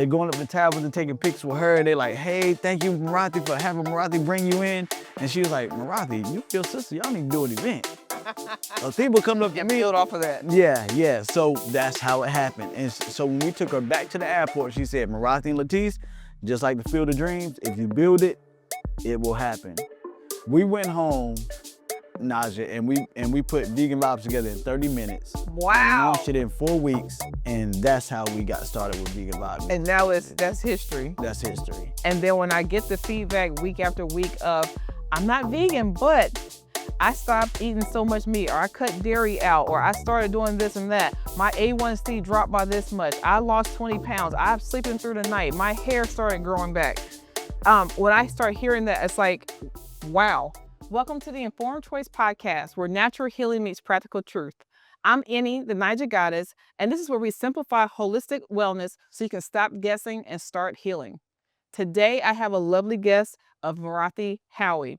They're going up to Tabitha and taking pics with her. And they're like, hey, thank you, Morathi, for having Morathi bring you in. And she was like, Morathi, you your sister, y'all need to do an event. So people come up to me. Build off of that. Yeah. So that's how it happened. And so when we took her back to the airport, she said, Morathi and Latisse, just like the Field of Dreams, if you build it, it will happen. We went home, Naija, and we put Vegan Vibes together in 30 minutes. Wow. Launched it in 4 weeks, and that's how we got started with Vegan Vibes. And now that's history. That's history. And then when I get the feedback week after week of, I'm not vegan, but I stopped eating so much meat, or I cut dairy out, or I started doing this and that. My A1C dropped by this much. I lost 20 pounds. I'm sleeping through the night. My hair started growing back. When I start hearing that, it's like, wow. Welcome to the Informed Choice Podcast, where natural healing meets practical truth. I'm Annie, the Naija Goddess, and this is where we simplify holistic wellness so you can stop guessing and start healing. Today, I have a lovely guest of Morathi Howie.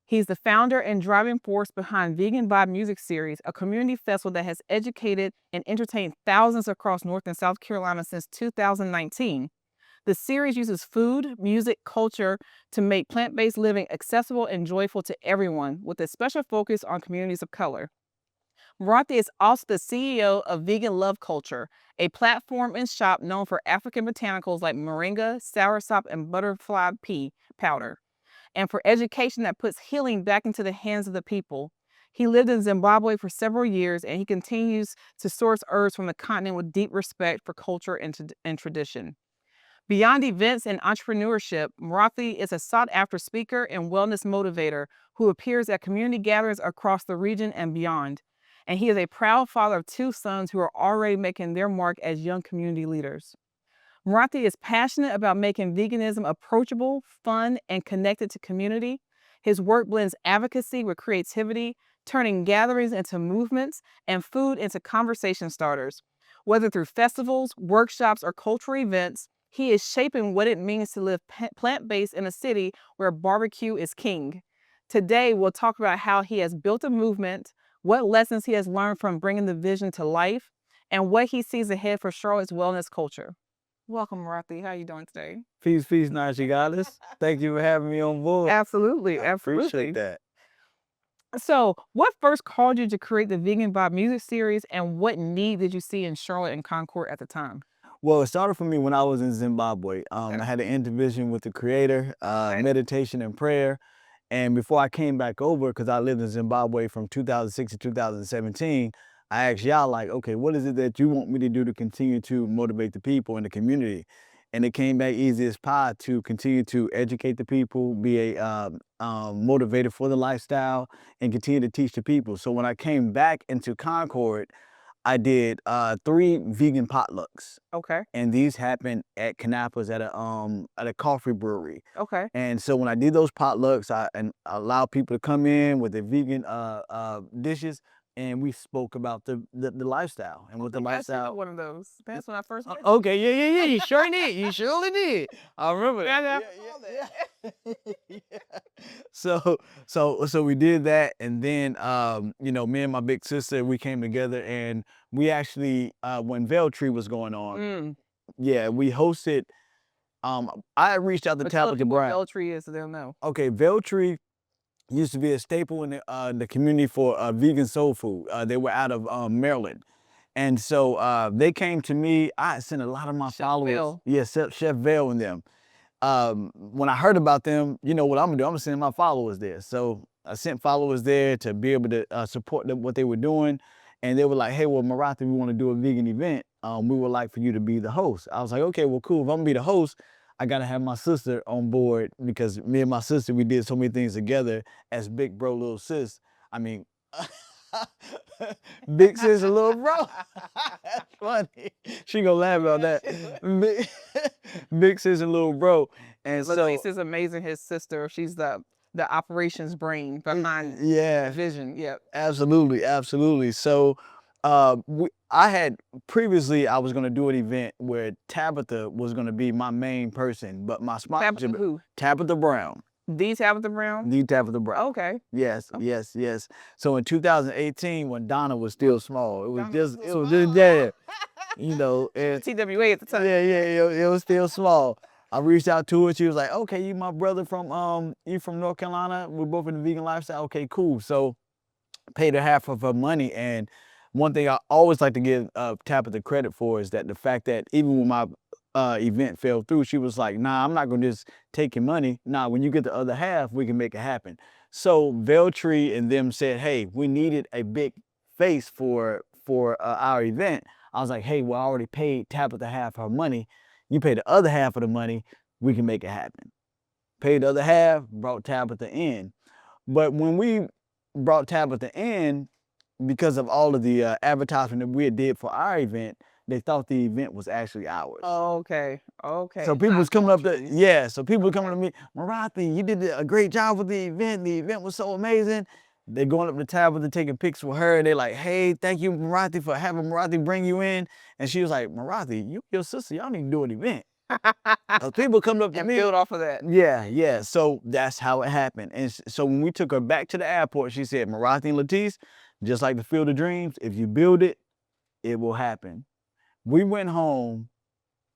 He's the founder and driving force behind Vegan Vibe Music Series, a community festival that has educated and entertained thousands across North and South Carolina since 2019. The series uses food, music, culture to make plant-based living accessible and joyful to everyone, with a special focus on communities of color. Morathi is also the CEO of Vegan Love Culture, a platform and shop known for African botanicals like moringa, soursop, and butterfly pea powder, and for education that puts healing back into the hands of the people. He lived in Zimbabwe for several years, and he continues to source herbs from the continent with deep respect for culture and tradition. Beyond events and entrepreneurship, Morathi is a sought-after speaker and wellness motivator who appears at community gatherings across the region and beyond. And he is a proud father of 2 sons who are already making their mark as young community leaders. Morathi is passionate about making veganism approachable, fun, and connected to community. His work blends advocacy with creativity, turning gatherings into movements and food into conversation starters. Whether through festivals, workshops, or cultural events, he is shaping what it means to live plant-based in a city where barbecue is king. Today, we'll talk about how he has built a movement, what lessons he has learned from bringing the vision to life, and what he sees ahead for Charlotte's wellness culture. Welcome, Morathi. How are you doing today? Peace, Naija Goddess. Thank you for having me on board. Absolutely, I absolutely. appreciate that. So, what first caused you to create the Vegan Vibe Music Series, and what need did you see in Charlotte and Concord at the time? Well, it started for me when I was in Zimbabwe. I had an intervision with the Creator, meditation and prayer. And before I came back over, because I lived in Zimbabwe from 2006 to 2017, I asked y'all, like, okay, what is it that you want me to do to continue to motivate the people in the community? And it came back easy as pie to continue to educate the people, be a motivator for the lifestyle, and continue to teach the people. So when I came back into Concord, I did 3 vegan potlucks. Okay. And these happened at Canapa's at a coffee brewery. Okay. And so when I did those potlucks, I allowed people to come in with their vegan dishes, and we spoke about the lifestyle and what the lifestyle. One of those. That's when I first. Okay, yeah. You sure did. You surely did. I remember that. Yeah. So we did that, and then me and my big sister, we came together, and we actually when Veil Tree was going on, we hosted. I reached out to Tabitha Brown. Veil Tree is, so they'll know. Okay, Veil Tree used to be a staple in the community for vegan soul food. They were out of Maryland. And so they came to me. I sent a lot of my followers. Veil. Yeah, Chef Veil and them. When I heard about them, you know what I'm gonna do? I'm gonna send my followers there. So I sent followers there to be able to support them, what they were doing. And they were like, hey, well, Morathi, we want to do a vegan event. We would like for you to be the host. I was like, okay, well, cool. If I'm gonna be the host, I gotta have my sister on board, because me and my sister, we did so many things together as big bro, little sis. I mean, big sis and little bro. That's funny. She gonna laugh about that. Big sis and little bro. And Latisse is amazing. His sister, she's the operations brain behind the vision. Yeah, absolutely. So I had previously, I was gonna do an event where Tabitha was gonna be my main person, but my sponsor, Tabitha who? Tabitha Brown. The Tabitha Brown? The Tabitha Brown. Okay. Yes, yes, yes. So in 2018, when Donna was still small, it was Donna yeah, you know, and TWA at the time. yeah, it was still small. I reached out to her. She was like, "Okay, you my brother from you from North Carolina. We're both in the vegan lifestyle. Okay, cool." So paid her half of her money. And one thing I always like to give Tabitha credit for is that the fact that even when my event fell through, she was like, "Nah, I'm not gonna just take your money. Nah, when you get the other half, we can make it happen." So Veltree and them said, "Hey, we needed a big face for our event." I was like, "Hey, well, I already paid Tabitha half her money. You pay the other half of the money, we can make it happen." Paid the other half, brought Tabitha in. But when we brought Tabitha in, because of all of the advertisement that we did for our event, they thought the event was actually ours. Okay. Okay. So people was coming up to, yeah, so people were coming to me, "Morathi, you did a great job with the event. The event was so amazing." They're going up to Tabitha, taking pics with her, and they're like, "Hey, thank you, Morathi, for having Morathi bring you in." And she was like, "Morathi, you your sister, y'all need to do an event." People coming up to and me. build off of that. Yeah, yeah. So that's how it happened. And so when we took her back to the airport, she said, "Morathi and Latisse, just like the Field of Dreams, if you build it, it will happen." We went home,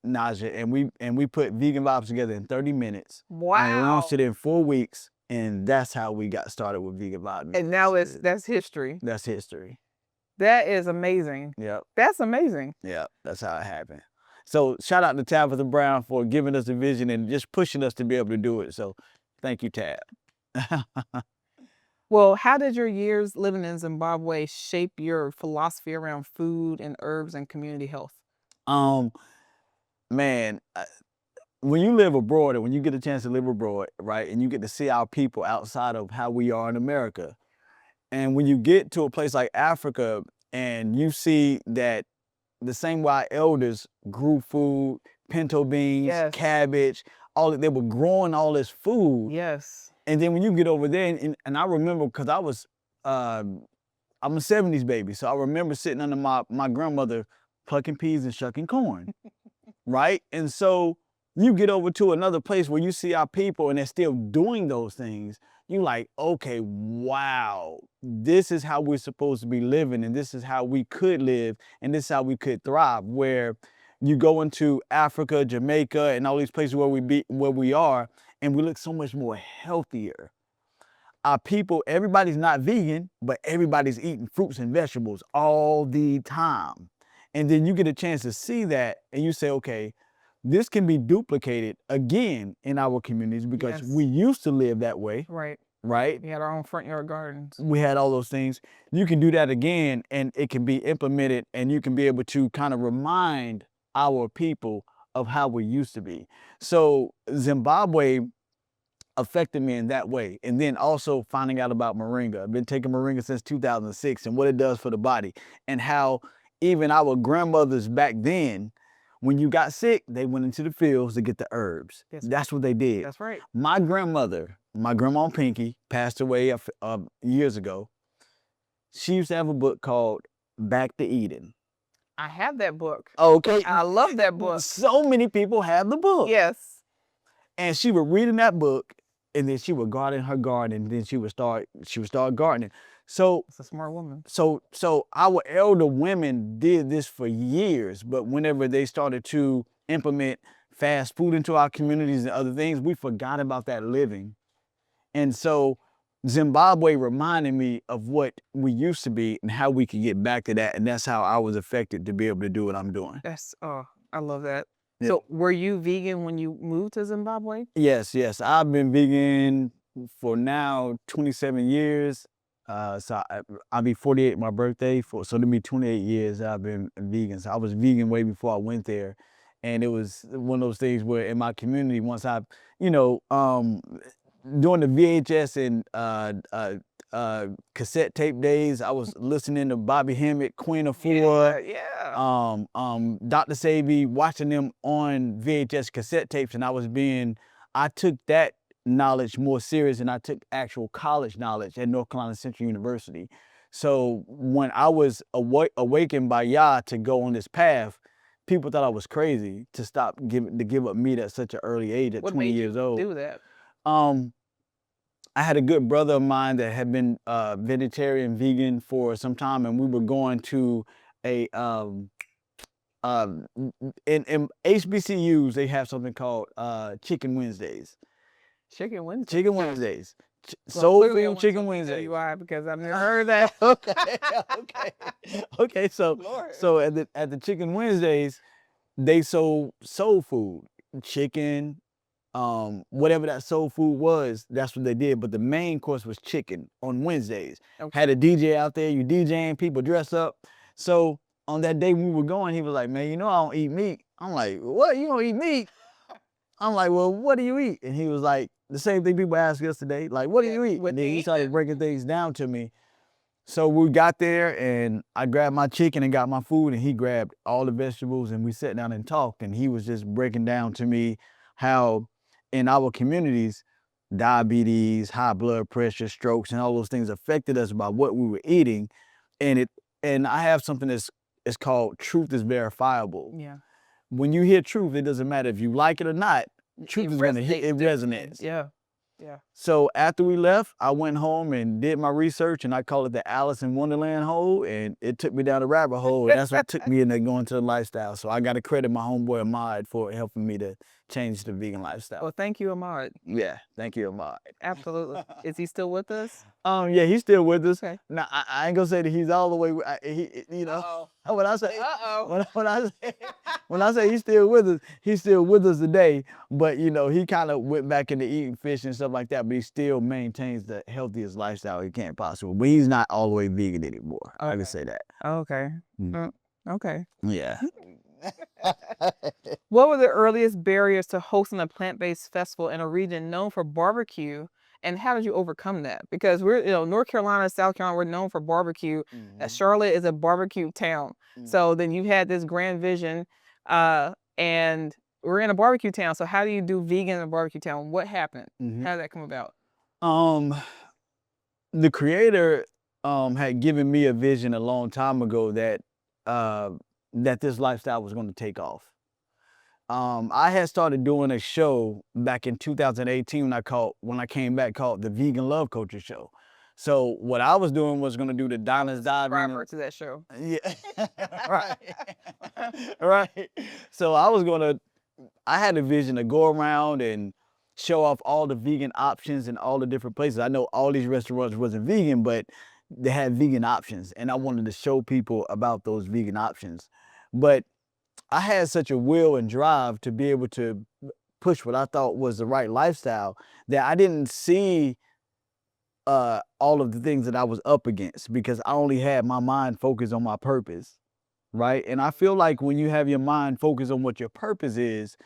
Naija, and we put Vegan Vibes together in 30 minutes. Wow. I launched it in 4 weeks, and that's how we got started with Vegan Vibes. And now that's history. That's history. That is amazing. Yep. That's amazing. Yeah, that's how it happened. So shout out to Tabitha Brown for giving us the vision and just pushing us to be able to do it. So thank you, Tab. Well, how did your years living in Zimbabwe shape your philosophy around food and herbs and community health? Man, when you live abroad, and when you get a chance to live abroad, right, and you get to see our people outside of how we are in America, and when you get to a place like Africa and you see that the same way our elders grew food, pinto beans, Yes. cabbage, they were growing all this food. Yes. And then when you get over there, and I remember, because I'm a 70s baby, so I remember sitting under my grandmother plucking peas and shucking corn, right? And so you get over to another place where you see our people and they're still doing those things. You like, okay, wow, this is how we're supposed to be living, and this is how we could live, and this is how we could thrive. Where you go into Africa, Jamaica, and all these places where we are, and we look so much more healthier. Our people, everybody's not vegan, but everybody's eating fruits and vegetables all the time. And then you get a chance to see that, and you say, okay, this can be duplicated again in our communities, because Yes. we used to live that way. Right. Right? We had our own front yard gardens. We had all those things. You can do that again, and it can be implemented, and you can be able to kind of remind our people of how we used to be. So Zimbabwe affected me in that way. And then also finding out about moringa. I've been taking moringa since 2006 and what it does for the body, and how even our grandmothers back then, when you got sick, they went into the fields to get the herbs. That's what they did. That's right. My grandmother, my grandma Pinky, passed away years ago. She used to have a book called Back to Eden. I have that book. Okay. I love that book. So many people have the book. Yes. And she would read in that book, and then she would garden her garden, and then she would start gardening. So it's a smart woman. So our elder women did this for years, but whenever they started to implement fast food into our communities and other things, we forgot about that living. And so Zimbabwe reminded me of what we used to be and how we could get back to that. And that's how I was affected to be able to do what I'm doing. I love that. Yeah. So were you vegan when you moved to Zimbabwe? Yes. I've been vegan for now 27 years. So I'll be 48 my birthday, so it'll be 28 years I've been vegan. So I was vegan way before I went there. And it was one of those things where in my community, once I, during the VHS and cassette tape days, I was listening to Bobby Hemmett, Queen of Four, Dr. Savy, watching them on VHS cassette tapes, and I took that knowledge more serious, and I took actual college knowledge at North Carolina Central University. So when I was awakened by Yah to go on this path, people thought I was crazy to give up meat at such an early age, at 20 years old. What made you do that? I had a good brother of mine that had been vegetarian, vegan for some time, and we were going to a in HBCUs they have something called Chicken Wednesdays. Chicken Wednesday. Chicken Wednesdays. Well, Soul clearly I food went chicken to Wednesdays. BWI because I've never heard that. Okay. So Lord. so at the Chicken Wednesdays, they sold soul food, chicken, whatever that soul food was, that's what they did. But the main course was chicken on Wednesdays. Okay. Had a DJ out there, you DJing, people dress up. So on that day when we were going, he was like, man, you know I don't eat meat. I'm like, what? You don't eat meat? I'm like, well, what do you eat? And he was like, the same thing people ask us today, like, what do you eat? What And then they he eat started breaking things down to me. So we got there and I grabbed my chicken and got my food and he grabbed all the vegetables and we sat down and talked and he was just breaking down to me how in our communities, diabetes, high blood pressure, strokes, and all those things affected us by what we were eating. And I have something that's it's called truth is verifiable. Yeah. When you hear truth, it doesn't matter if you like it or not, truth is gonna hit, it resonates. Yeah. Yeah. So after we left, I went home and did my research and I call it the Alice in Wonderland hole, and it took me down the rabbit hole, and that's what took me into going to the lifestyle. So I got to credit my homeboy Ahmad for helping me to change the vegan lifestyle. Well, thank you, Ahmad. Yeah, thank you, Ahmad. Absolutely. Is he still with us? Yeah, he's still with us. Okay. Now I ain't gonna say that he's all the way. You know, when I say when I say he's still with us today. But you know, he kind of went back into eating fish and stuff like that. But he still maintains the healthiest lifestyle he can possible. But he's not all the way vegan anymore. Okay. I can say that. Okay. Okay. Yeah. What were the earliest barriers to hosting a plant-based festival in a region known for barbecue, and how did you overcome that? Because we're, North Carolina, South Carolina, we're known for barbecue. Charlotte is a barbecue town. So then you had this grand vision, and we're in a barbecue town. So how do you do vegan in a barbecue town? What happened? How did that come about? The creator had given me a vision a long time ago that that this lifestyle was going to take off. I had started doing a show back in 2018 when I came back called the Vegan Love Culture Show. So what I was doing was going to do the diners, dive-in. To that show. Yeah, right, right. So I had a vision to go around and show off all the vegan options in all the different places. I know all these restaurants wasn't vegan, but they had vegan options, and I wanted to show people about those vegan options. But I had such a will and drive to be able to push what I thought was the right lifestyle that I didn't see all of the things that I was up against because I only had my mind focused on my purpose, right? And I feel like when you have your mind focused on what your purpose is,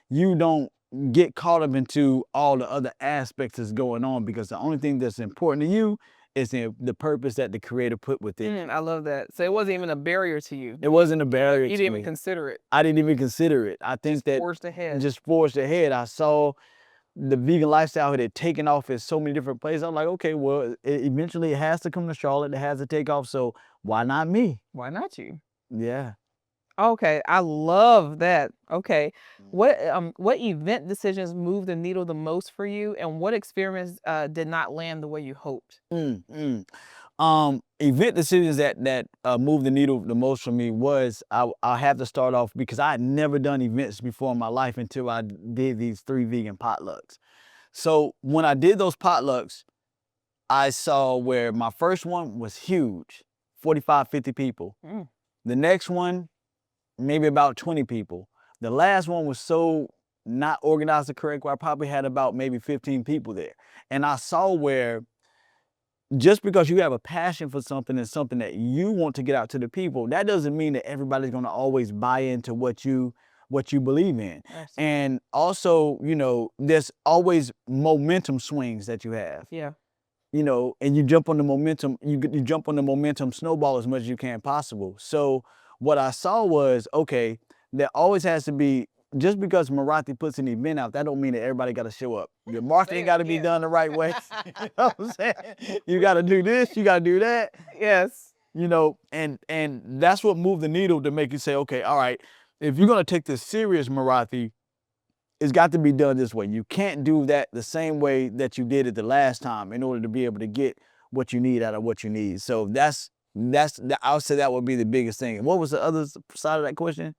you don't get caught up into all the other aspects that's going on because the only thing that's important to you is the purpose that the creator put within. I love that. So it wasn't even a barrier to you. It wasn't a barrier to me. You didn't even consider it. I didn't even consider it. I think that forged ahead. Just forged ahead. I saw the vegan lifestyle had taken off in so many different places. I'm like, okay, well, eventually it has to come to Charlotte. It has to take off. So why not me? Why not you? Yeah. Okay, I love that. Okay, what event decisions moved the needle the most for you, and what experiments did not land the way you hoped? Event decisions that moved the needle the most for me was I have to start off because I had never done events before in my life until I did these 3 vegan potlucks. So when I did those potlucks, I saw where my first one was huge, 45, 50 people. The next one, maybe about 20 people. The last one was so not organized the correct way, I probably had about maybe 15 people there. And I saw where just because you have a passion for something and something that you want to get out to the people, that doesn't mean that everybody's gonna always buy into what you believe in. And also, there's always momentum swings that you have. Yeah. And you jump on the momentum, you jump on the momentum snowball as much as you can possible. So what I saw was, okay, there always has to be, just because Marathi puts an event out, that don't mean that everybody got to show up. Your marketing got to be done the right way. You know what I'm saying? You got to do this, you got to do that. Yes. And that's what moved the needle to make you say, okay, all right, if you're going to take this serious Marathi, it's got to be done this way. You can't do that the same way that you did it the last time in order to be able to get what you need out of what you need. So I'll say that would be the biggest thing. And what was the other side of that question?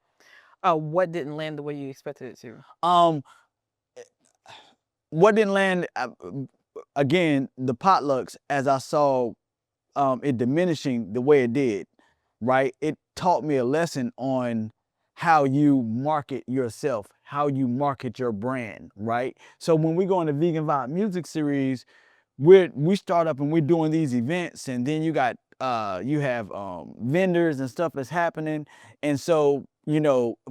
What didn't land the way you expected it to? What didn't land? Again, the potlucks, as I saw it diminishing the way it did, right? It taught me a lesson on how you market yourself, how you market your brand, right? So when we go on the Vegan Vibe Music Series, we start up and we're doing these events, and then you have vendors and stuff that's happening, and so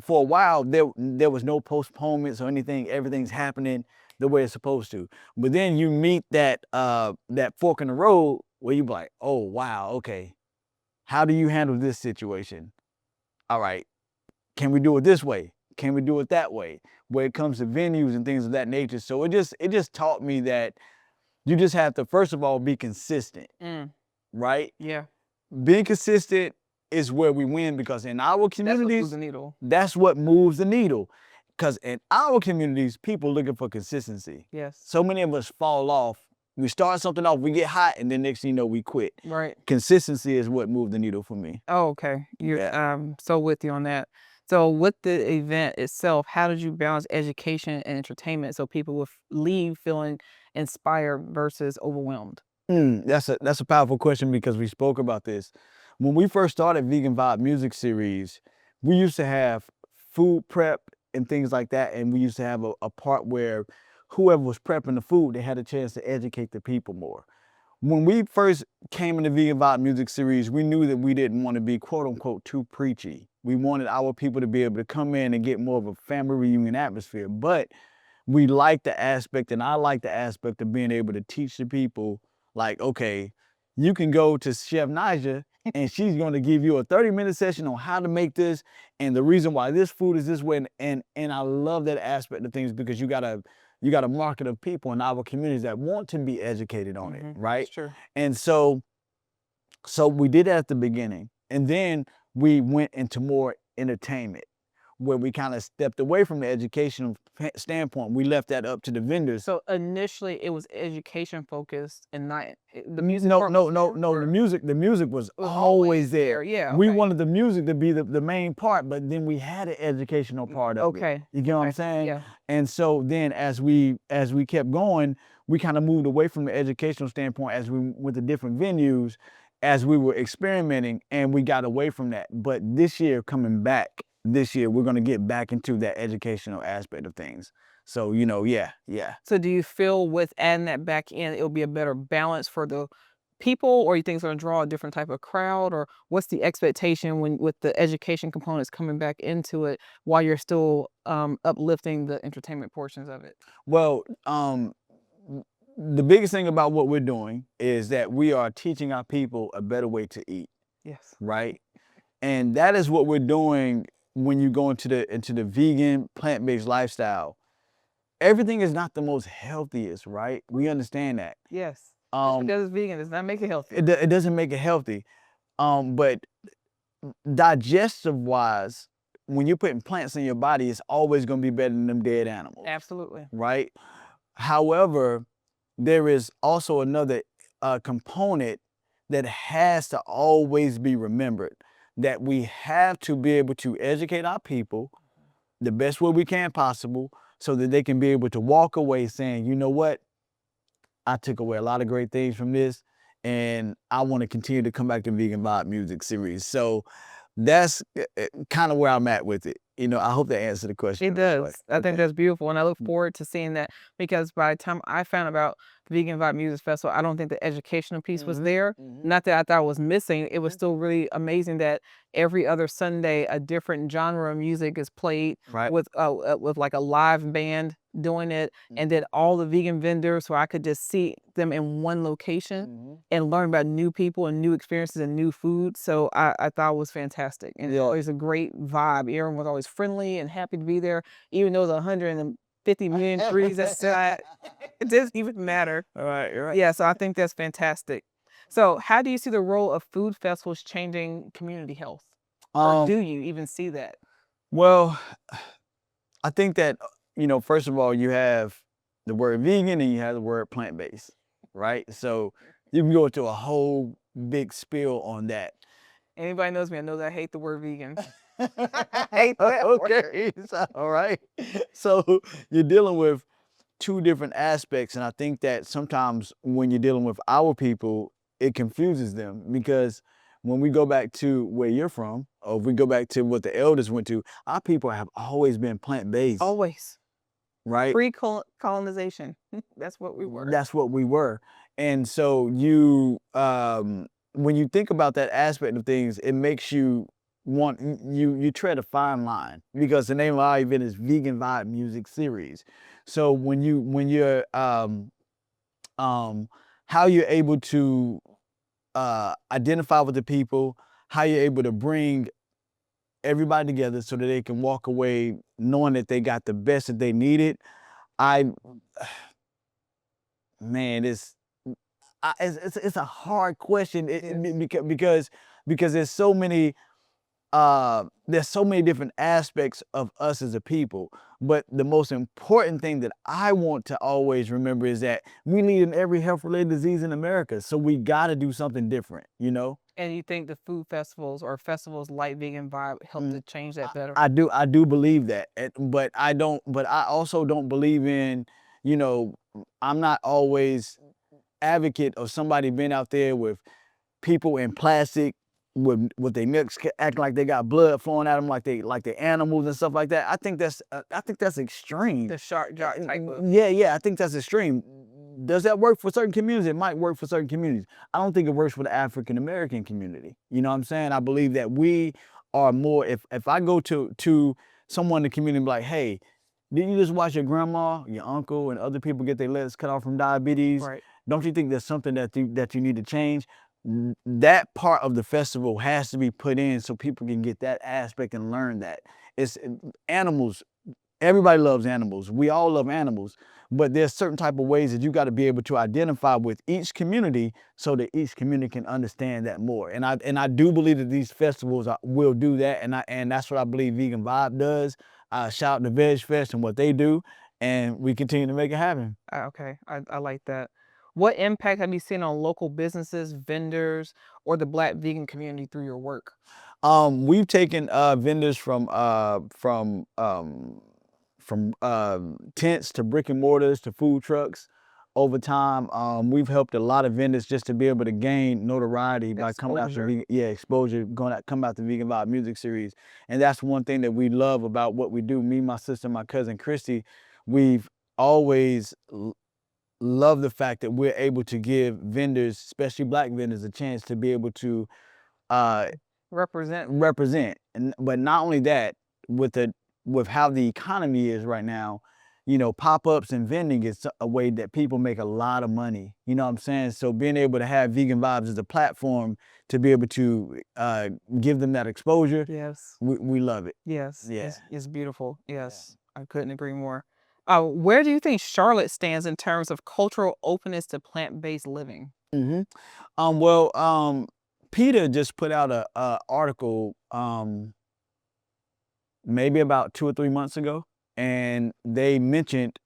for a while there was no postponements or anything. Everything's happening the way it's supposed to. But then you meet that fork in the road where you be like, oh wow, okay, how do you handle this situation? All right, can we do it this way? Can we do it that way? When it comes to venues and things of that nature. So it just taught me that you just have to, first of all, be consistent, right? Yeah. Being consistent is where we win, because in our communities, that's what moves the needle. That's what moves the needle. Because in our communities, people looking for consistency. Yes. So many of us fall off. We start something off, we get hot, and then next thing you know, we quit. Right. Consistency is what moved the needle for me. Oh, okay. You're so with you on that. So with the event itself, how did you balance education and entertainment so people would leave feeling inspired versus overwhelmed? That's a powerful question, because we spoke about this. When we first started Vegan Vibe Music Series, we used to have food prep and things like that, and we used to have a part where whoever was prepping the food, they had a chance to educate the people more. When we first came in the Vegan Vibe Music Series, we knew that we didn't want to be quote unquote too preachy. We wanted our people to be able to come in and get more of a family reunion atmosphere. But we like the aspect, and I like the aspect of being able to teach the people, like, okay, you can go to Chef Naija and she's going to give you a 30-minute session on how to make this and the reason why this food is this way. And I love that aspect of things, because you got a market of people in our communities that want to be educated on it, right? Sure. And so we did that at the beginning, and then we went into more entertainment, where we kind of stepped away from the educational standpoint. We left that up to the vendors. So initially it was education focused and not the music. No. The music was always there. Yeah. We wanted the music to be the main part, but then we had an educational part of it. You get what I'm saying? Yeah. And so then as we kept going, we kind of moved away from the educational standpoint as we went to different venues, as we were experimenting, and we got away from that. But this year, we're going to get back into that educational aspect of things. So, yeah. So do you feel with adding that back in, it'll be a better balance for the people, or you think it's going to draw a different type of crowd, or what's the expectation with the education components coming back into it while you're still uplifting the entertainment portions of it? Well, the biggest thing about what we're doing is that we are teaching our people a better way to eat. Yes. Right? And that is what we're doing when you go into the vegan, plant-based lifestyle. Everything is not the most healthiest, right? We understand that. Yes. Just because it's vegan does not make it healthy. It doesn't make it healthy. But digestive-wise, when you're putting plants in your body, it's always going to be better than them dead animals. Absolutely. Right? However, there is also another component that has to always be remembered, that we have to be able to educate our people the best way we can possible, so that they can be able to walk away saying, you know what, I took away a lot of great things from this, and I want to continue to come back to Vegan Vibe Music Series. So that's kind of where I'm at with it. I hope that answered the question. It does. I think that's beautiful, and I look forward to seeing that, because by the time I found about the Vegan Vibe Music Festival, I don't think the educational piece was there. Not that I thought it was missing. It was still really amazing that every other Sunday a different genre of music is played, with like a live band doing it, and then all the vegan vendors, so I could just see them in one location and learn about new people and new experiences and new food. So I thought it was fantastic, and it was a great vibe. Everyone was always friendly and happy to be there, even though the 150 million trees outside, it doesn't even matter. All right. Yeah, so I think that's fantastic. So how do you see the role of food festivals changing community health? Or do you even see that? Well, I think that first of all, you have the word vegan and you have the word plant-based, right? So you can go into a whole big spiel on that. Anybody knows me, I know that I hate the word vegan. I hate that Okay, all right. So you're dealing with two different aspects, and I think that sometimes when you're dealing with our people, it confuses them because when we go back to where you're from, or if we go back to what the elders went to, our people have always been plant-based. Always. Right? Pre-colonization. That's what we were. That's what we were. And so you, when you think about that aspect of things, it makes you want, you tread a fine line because the name of our event is Vegan Vibe Music Series. So when you're, how you're able to identify with the people, how you're able to bring everybody together so that they can walk away knowing that they got the best that they needed. Man, it's a hard question because there's so many different aspects of us as a people. But the most important thing that I want to always remember is that we lead in every health-related disease in America. So we got to do something different, And you think the food festivals or festivals like Vegan Vibe help to change that better? I do believe that, but I also don't believe in, I'm not always advocate of somebody being out there with people in plastic with their necks acting like they got blood flowing at them like they animals and stuff like that. I think that's extreme. The shark jock type of. Yeah, I think that's extreme. Does that work for certain communities? It might work for certain communities. I don't think it works for the African American community. You know what I'm saying? I believe that we are more. If I go to someone in the community and be like, hey, didn't you just watch your grandma, your uncle, and other people get their legs cut off from diabetes? Right. Don't you think there's something that you need to change? That part of the festival has to be put in so people can get that aspect and learn that. It's animals. Everybody loves animals. We all love animals, but there's certain type of ways that you got to be able to identify with each community so that each community can understand that more. And I do believe that these festivals will do that, and that's what I believe Vegan Vibe does. Shout out to Veg Fest and what they do, and we continue to make it happen. Okay, I like that. What impact have you seen on local businesses, vendors, or the Black vegan community through your work? We've taken vendors from tents to brick and mortars to food trucks over time. We've helped a lot of vendors just to be able to gain notoriety by coming out to exposure, come out to Vegan Vibe Music Series. And that's one thing that we love about what we do. Me, my sister, my cousin Christy, we've always love the fact that we're able to give vendors, especially Black vendors, a chance to be able to represent. But not only that, with how the economy is right now, pop-ups and vending is a way that people make a lot of money. You know what I'm saying? So being able to have Vegan Vibes as a platform to be able to give them that exposure, yes, we love it. Yes, yeah, it's beautiful. Yes, I couldn't agree more. Where do you think Charlotte stands in terms of cultural openness to plant-based living? Well, PETA just put out a article maybe about 2 or 3 months ago, and they mentioned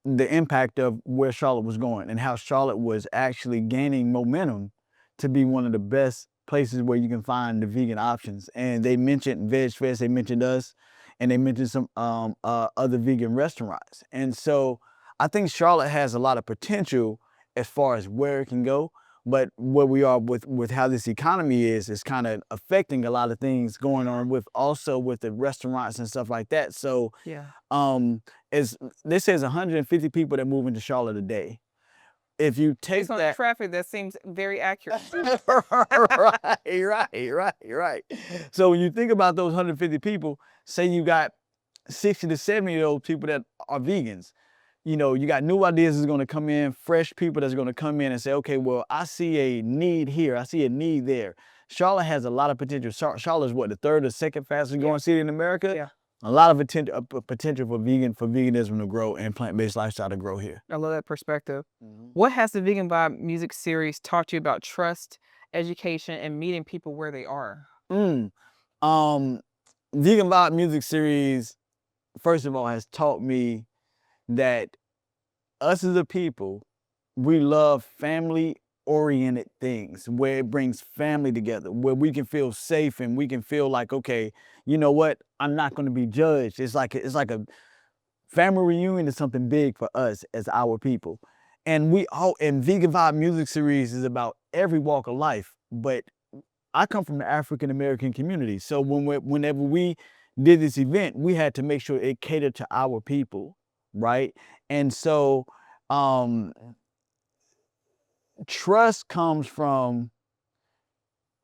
the impact of where Charlotte was going and how Charlotte was actually gaining momentum to be one of the best places where you can find the vegan options. And they mentioned Veg Fest, they mentioned us, and they mentioned some other vegan restaurants. And so I think Charlotte has a lot of potential as far as where it can go. But where we are with how this economy is kind of affecting a lot of things going on with the restaurants and stuff like that. So yeah, as this says 150 people that move into Charlotte a day. If you take based on that traffic, that seems very accurate. right. So when you think about those 150 people, say you got 60 to 70 of those people that are vegans. You got new ideas that's going to come in, fresh people that's going to come in and say, okay, well, I see a need here. I see a need there. Charlotte has a lot of potential. Charlotte is what, the third or second fastest growing city in America? Yeah. A lot of potential for veganism to grow and plant-based lifestyle to grow here. I love that perspective. What has the Vegan Vibe Music Series taught you about trust, education, and meeting people where they are? Vegan Vibe Music Series first of all, has taught me that us as a people, we love family-oriented things where it brings family together, where we can feel safe and we can feel like, okay, you know what? I'm not going to be judged. It's like a family reunion is something big for us as our people. And Vegan Vibe Music Series is about every walk of life. But I come from the African American community. So whenever we did this event, we had to make sure it catered to our people, right? And so um, trust comes from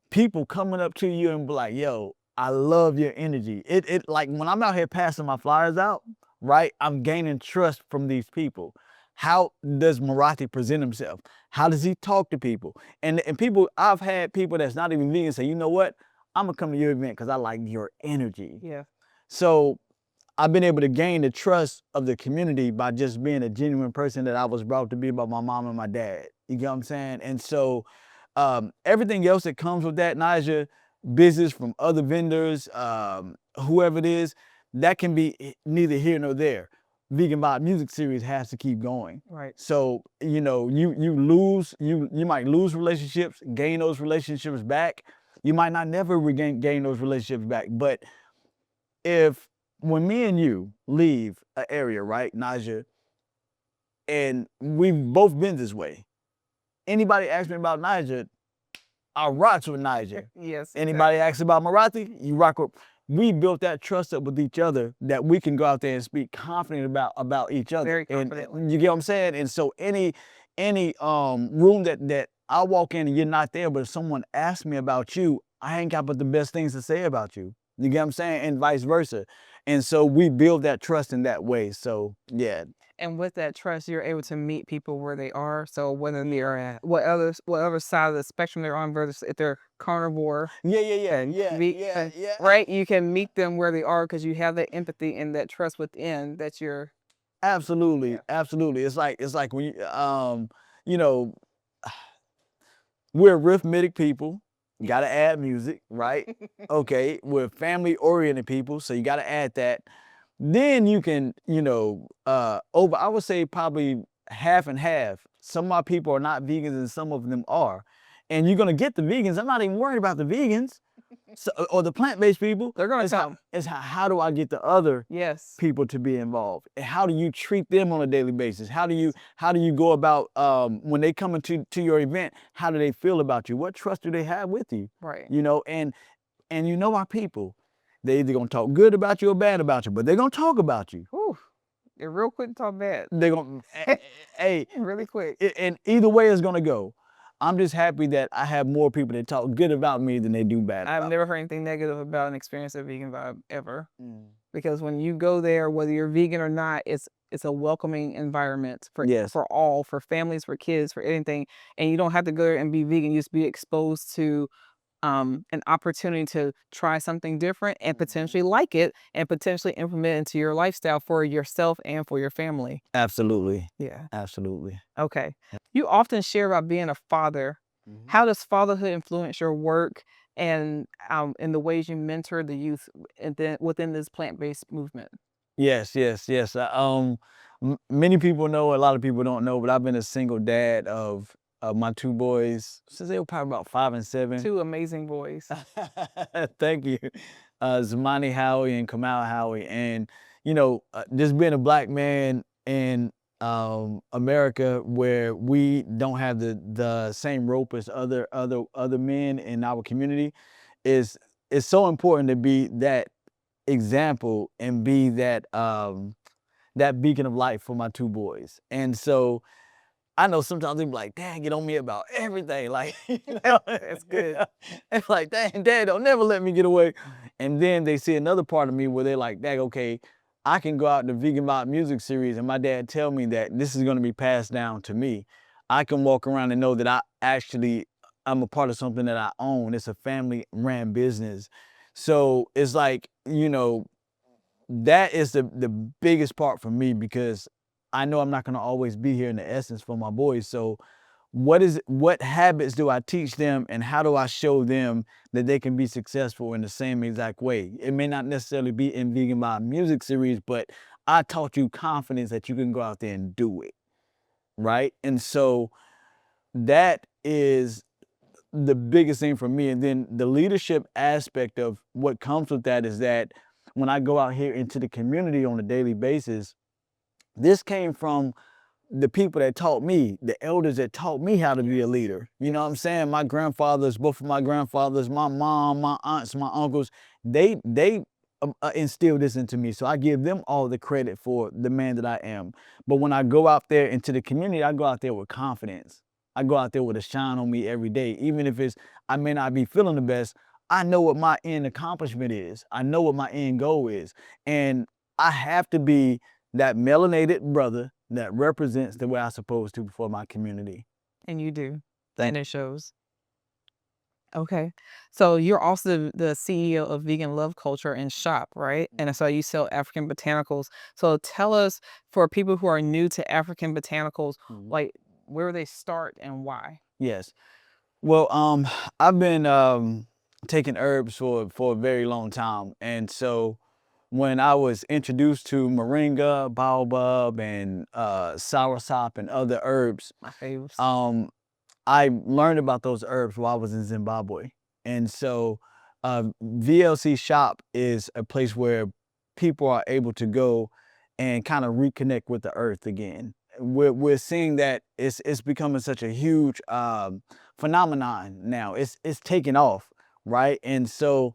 people coming up to you and be like, yo, I love your energy. It like when I'm out here passing my flyers out, right? I'm gaining trust from these people. How does Morathi present himself? How does he talk to people? And people, I've had people that's not even vegan say, you know what? I'm gonna come to your event because I like your energy. Yeah. So I've been able to gain the trust of the community by just being a genuine person that I was brought to be by my mom and my dad. You get what I'm saying? And so everything else that comes with that, Naija, business from other vendors, whoever it is, that can be neither here nor there. Vegan Vibe Music Series has to keep going. Right. So, you might lose relationships, gain those relationships back. You might not never gain those relationships back. But when me and you leave an area, right, Naija, and we've both been this way, anybody asks me about Naija, I rocks with Naija. Yes. Anybody asks about Marathi, you rock with. We built that trust up with each other that we can go out there and speak confident about each other. Very confidently. And you get what I'm saying? And so any room that I walk in and you're not there, but if someone asks me about you, I ain't got but the best things to say about you. You get what I'm saying? And vice versa. And so we build that trust in that way. So yeah. And with that trust, you're able to meet people where they are. So whether they're at whatever side of the spectrum they're on, versus if they're carnivore, Yeah. right? You can meet them where they are because you have that empathy and that trust within that you're. Absolutely, Yeah. absolutely. It's like when you know, we're arithmetic people. Got to add music, right? Okay, we're family-oriented people, so you got to add that. Then you can, I would say probably half and half. Some of my people are not vegans and some of them are. And you're gonna get the vegans. I'm not even worried about the vegans or the plant-based people. They're gonna come. It's how do I get the other Yes. people to be involved? And how do you treat them on a daily basis? How do you go about when they come into your event? How do they feel about you? What trust do they have with you? Right. And our people. They either gonna talk good about you or bad about you, but they're gonna talk about you. Whew. They're real quick to talk bad. They're gonna, hey, really quick. And either way it's gonna go. I'm just happy that I have more people that talk good about me than they do bad. I've never heard anything negative about an experience at Vegan Vibe ever. Because when you go there, whether you're vegan or not, it's a welcoming environment for all, for families, for kids, for anything. And you don't have to go there and be vegan. You just be exposed to an opportunity to try something different and potentially like it and potentially implement into your lifestyle for yourself and for your family. Absolutely. Yeah. Absolutely. Okay. You often share about being a father. How does fatherhood influence your work and in the ways you mentor the youth within this plant-based movement? Yes. Many people know, a lot of people don't know, but I've been a single dad of my two boys since they were probably about 5 and 7. Two amazing boys. Thank you. Morathi Howie and Howie. And, just being a black man in America where we don't have the same rope as other men in our community is so important to be that example and be that that beacon of light for my two boys. And so I know sometimes they be like, dang, get on me about everything. Like, That's good. It's like, dang, Dad, don't never let me get away. And then they see another part of me where they're like, dang, okay, I can go out in the Vegan Vibe Music Series and my dad tell me that this is gonna be passed down to me. I can walk around and know that I'm a part of something that I own. It's a family-ran business. So it's like, that is the biggest part for me because I know I'm not gonna always be here in the essence for my boys. So what habits do I teach them, and how do I show them that they can be successful in the same exact way? It may not necessarily be in Vegan Vibe music series, but I taught you confidence that you can go out there and do it, right? And so that is the biggest thing for me. And then the leadership aspect of what comes with that is that when I go out here into the community on a daily basis, this came from the people that taught me, the elders that taught me how to be a leader. You know what I'm saying? My grandfathers, both of my grandfathers, my mom, my aunts, my uncles, they instilled this into me. So I give them all the credit for the man that I am. But when I go out there into the community, I go out there with confidence. I go out there with a shine on me every day. Even if I may not be feeling the best, I know what my end accomplishment is. I know what my end goal is. And I have to be that melanated brother that represents the way I'm supposed to for my community. And you do. Thank and it shows. Okay. So you're also the CEO of Vegan Love Culture and Shop, right? And so you sell African botanicals. So tell us, for people who are new to African botanicals, like where they start and why. Yes. Well, I've been taking herbs for a very long time, and so when I was introduced to moringa, baobab, and soursop and other herbs, My faves. I learned about those herbs while I was in Zimbabwe. And so VLC Shop is a place where people are able to go and kind of reconnect with the earth again. We're seeing that it's becoming such a huge phenomenon now. It's taking off, right? And so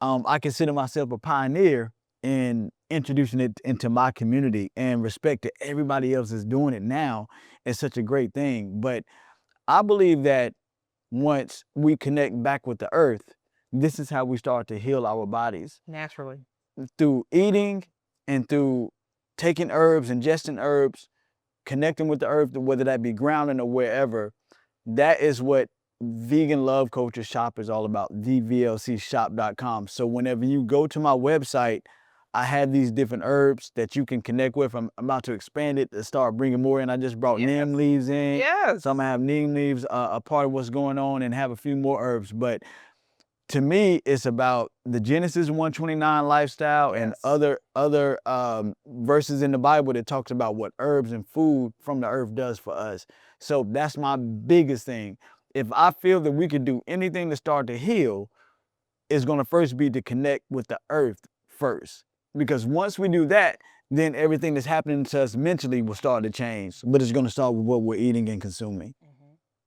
I consider myself a pioneer in introducing it into my community, and respect that everybody else is doing it now is such a great thing. But I believe that once we connect back with the earth, this is how we start to heal our bodies. Naturally. Through eating and through taking herbs, ingesting herbs, connecting with the earth, whether that be grounding or wherever. That is what Vegan Love Culture Shop is all about, thevlcshop.com. So whenever you go to my website, I have these different herbs that you can connect with. I'm about to expand it to start bringing more in. I just brought neem leaves in. Yes. So I'm gonna have neem leaves a part of what's going on, and have a few more herbs. But to me, it's about the Genesis 129 lifestyle and other verses in the Bible that talks about what herbs and food from the earth does for us. So that's my biggest thing. If I feel that we could do anything to start to heal, it's gonna first be to connect with the earth first. Because once we do that, then everything that's happening to us mentally will start to change. But it's gonna start with what we're eating and consuming.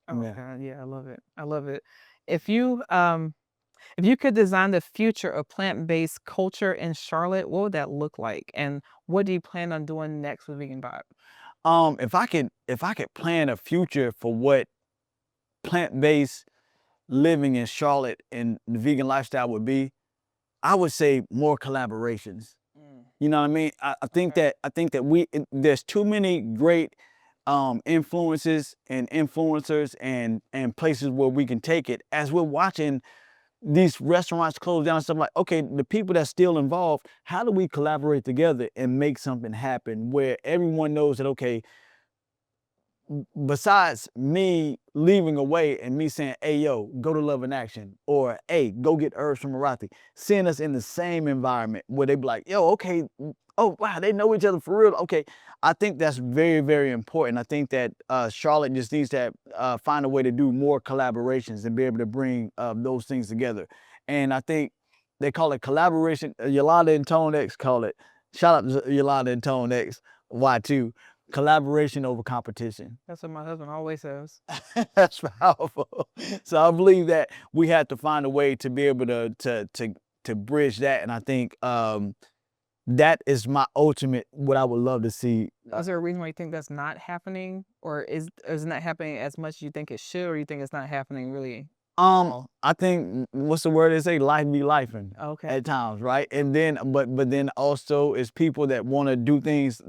Oh God, yeah, I love it. I love it. If you could design the future of plant-based culture in Charlotte, what would that look like? And what do you plan on doing next with Vegan Vibe? If I could plan a future for what plant-based living in Charlotte and the vegan lifestyle would be, I would say more collaborations. You know what I mean? I think that there's too many great influences and influencers and places where we can take it. As we're watching these restaurants close down and stuff, like, okay, the people that's still involved, how do we collaborate together and make something happen where everyone knows that, okay, besides me leaving away and me saying, hey, yo, go to Love in Action, or hey, go get herbs from Marathi, seeing us in the same environment where they be like, yo, okay, oh, wow, they know each other for real. Okay, I think that's very, very important. I think that Charlotte just needs to find a way to do more collaborations and be able to bring those things together. And I think they call it collaboration. Yolanda and Tone X call it. Shout out to Yolanda and Tone X, Y2. Collaboration over competition. That's what my husband always says. That's powerful. So I believe that we have to find a way to be able to bridge that, and I think that is my ultimate, what I would love to see. Is there a reason why you think that's not happening, or isn't that happening as much as you think it should, or you think it's not happening really? I think, what's the word they say? Life be lifing. Okay. At times, right? And then, but then also is people that want to do things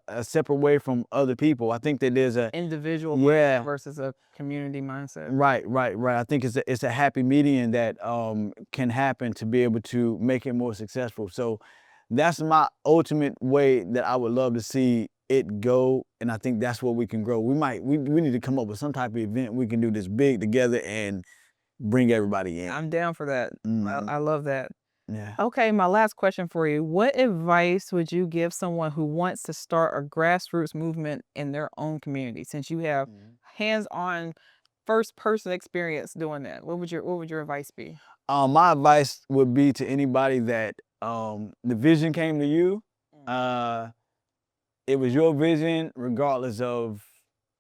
a separate way from other people. I think that there's a individual versus a community mindset. Right. I think it's a happy medium that can happen to be able to make it more successful. So that's my ultimate way that I would love to see it go, and I think that's where we can grow. We need to come up with some type of event we can do this big together and bring everybody in. I'm down for that. I love that. Yeah. Okay, my last question for you. What advice would you give someone who wants to start a grassroots movement in their own community, since you have hands-on first person experience doing that? What would your advice be? My advice would be to anybody that the vision came to you. It was your vision, regardless of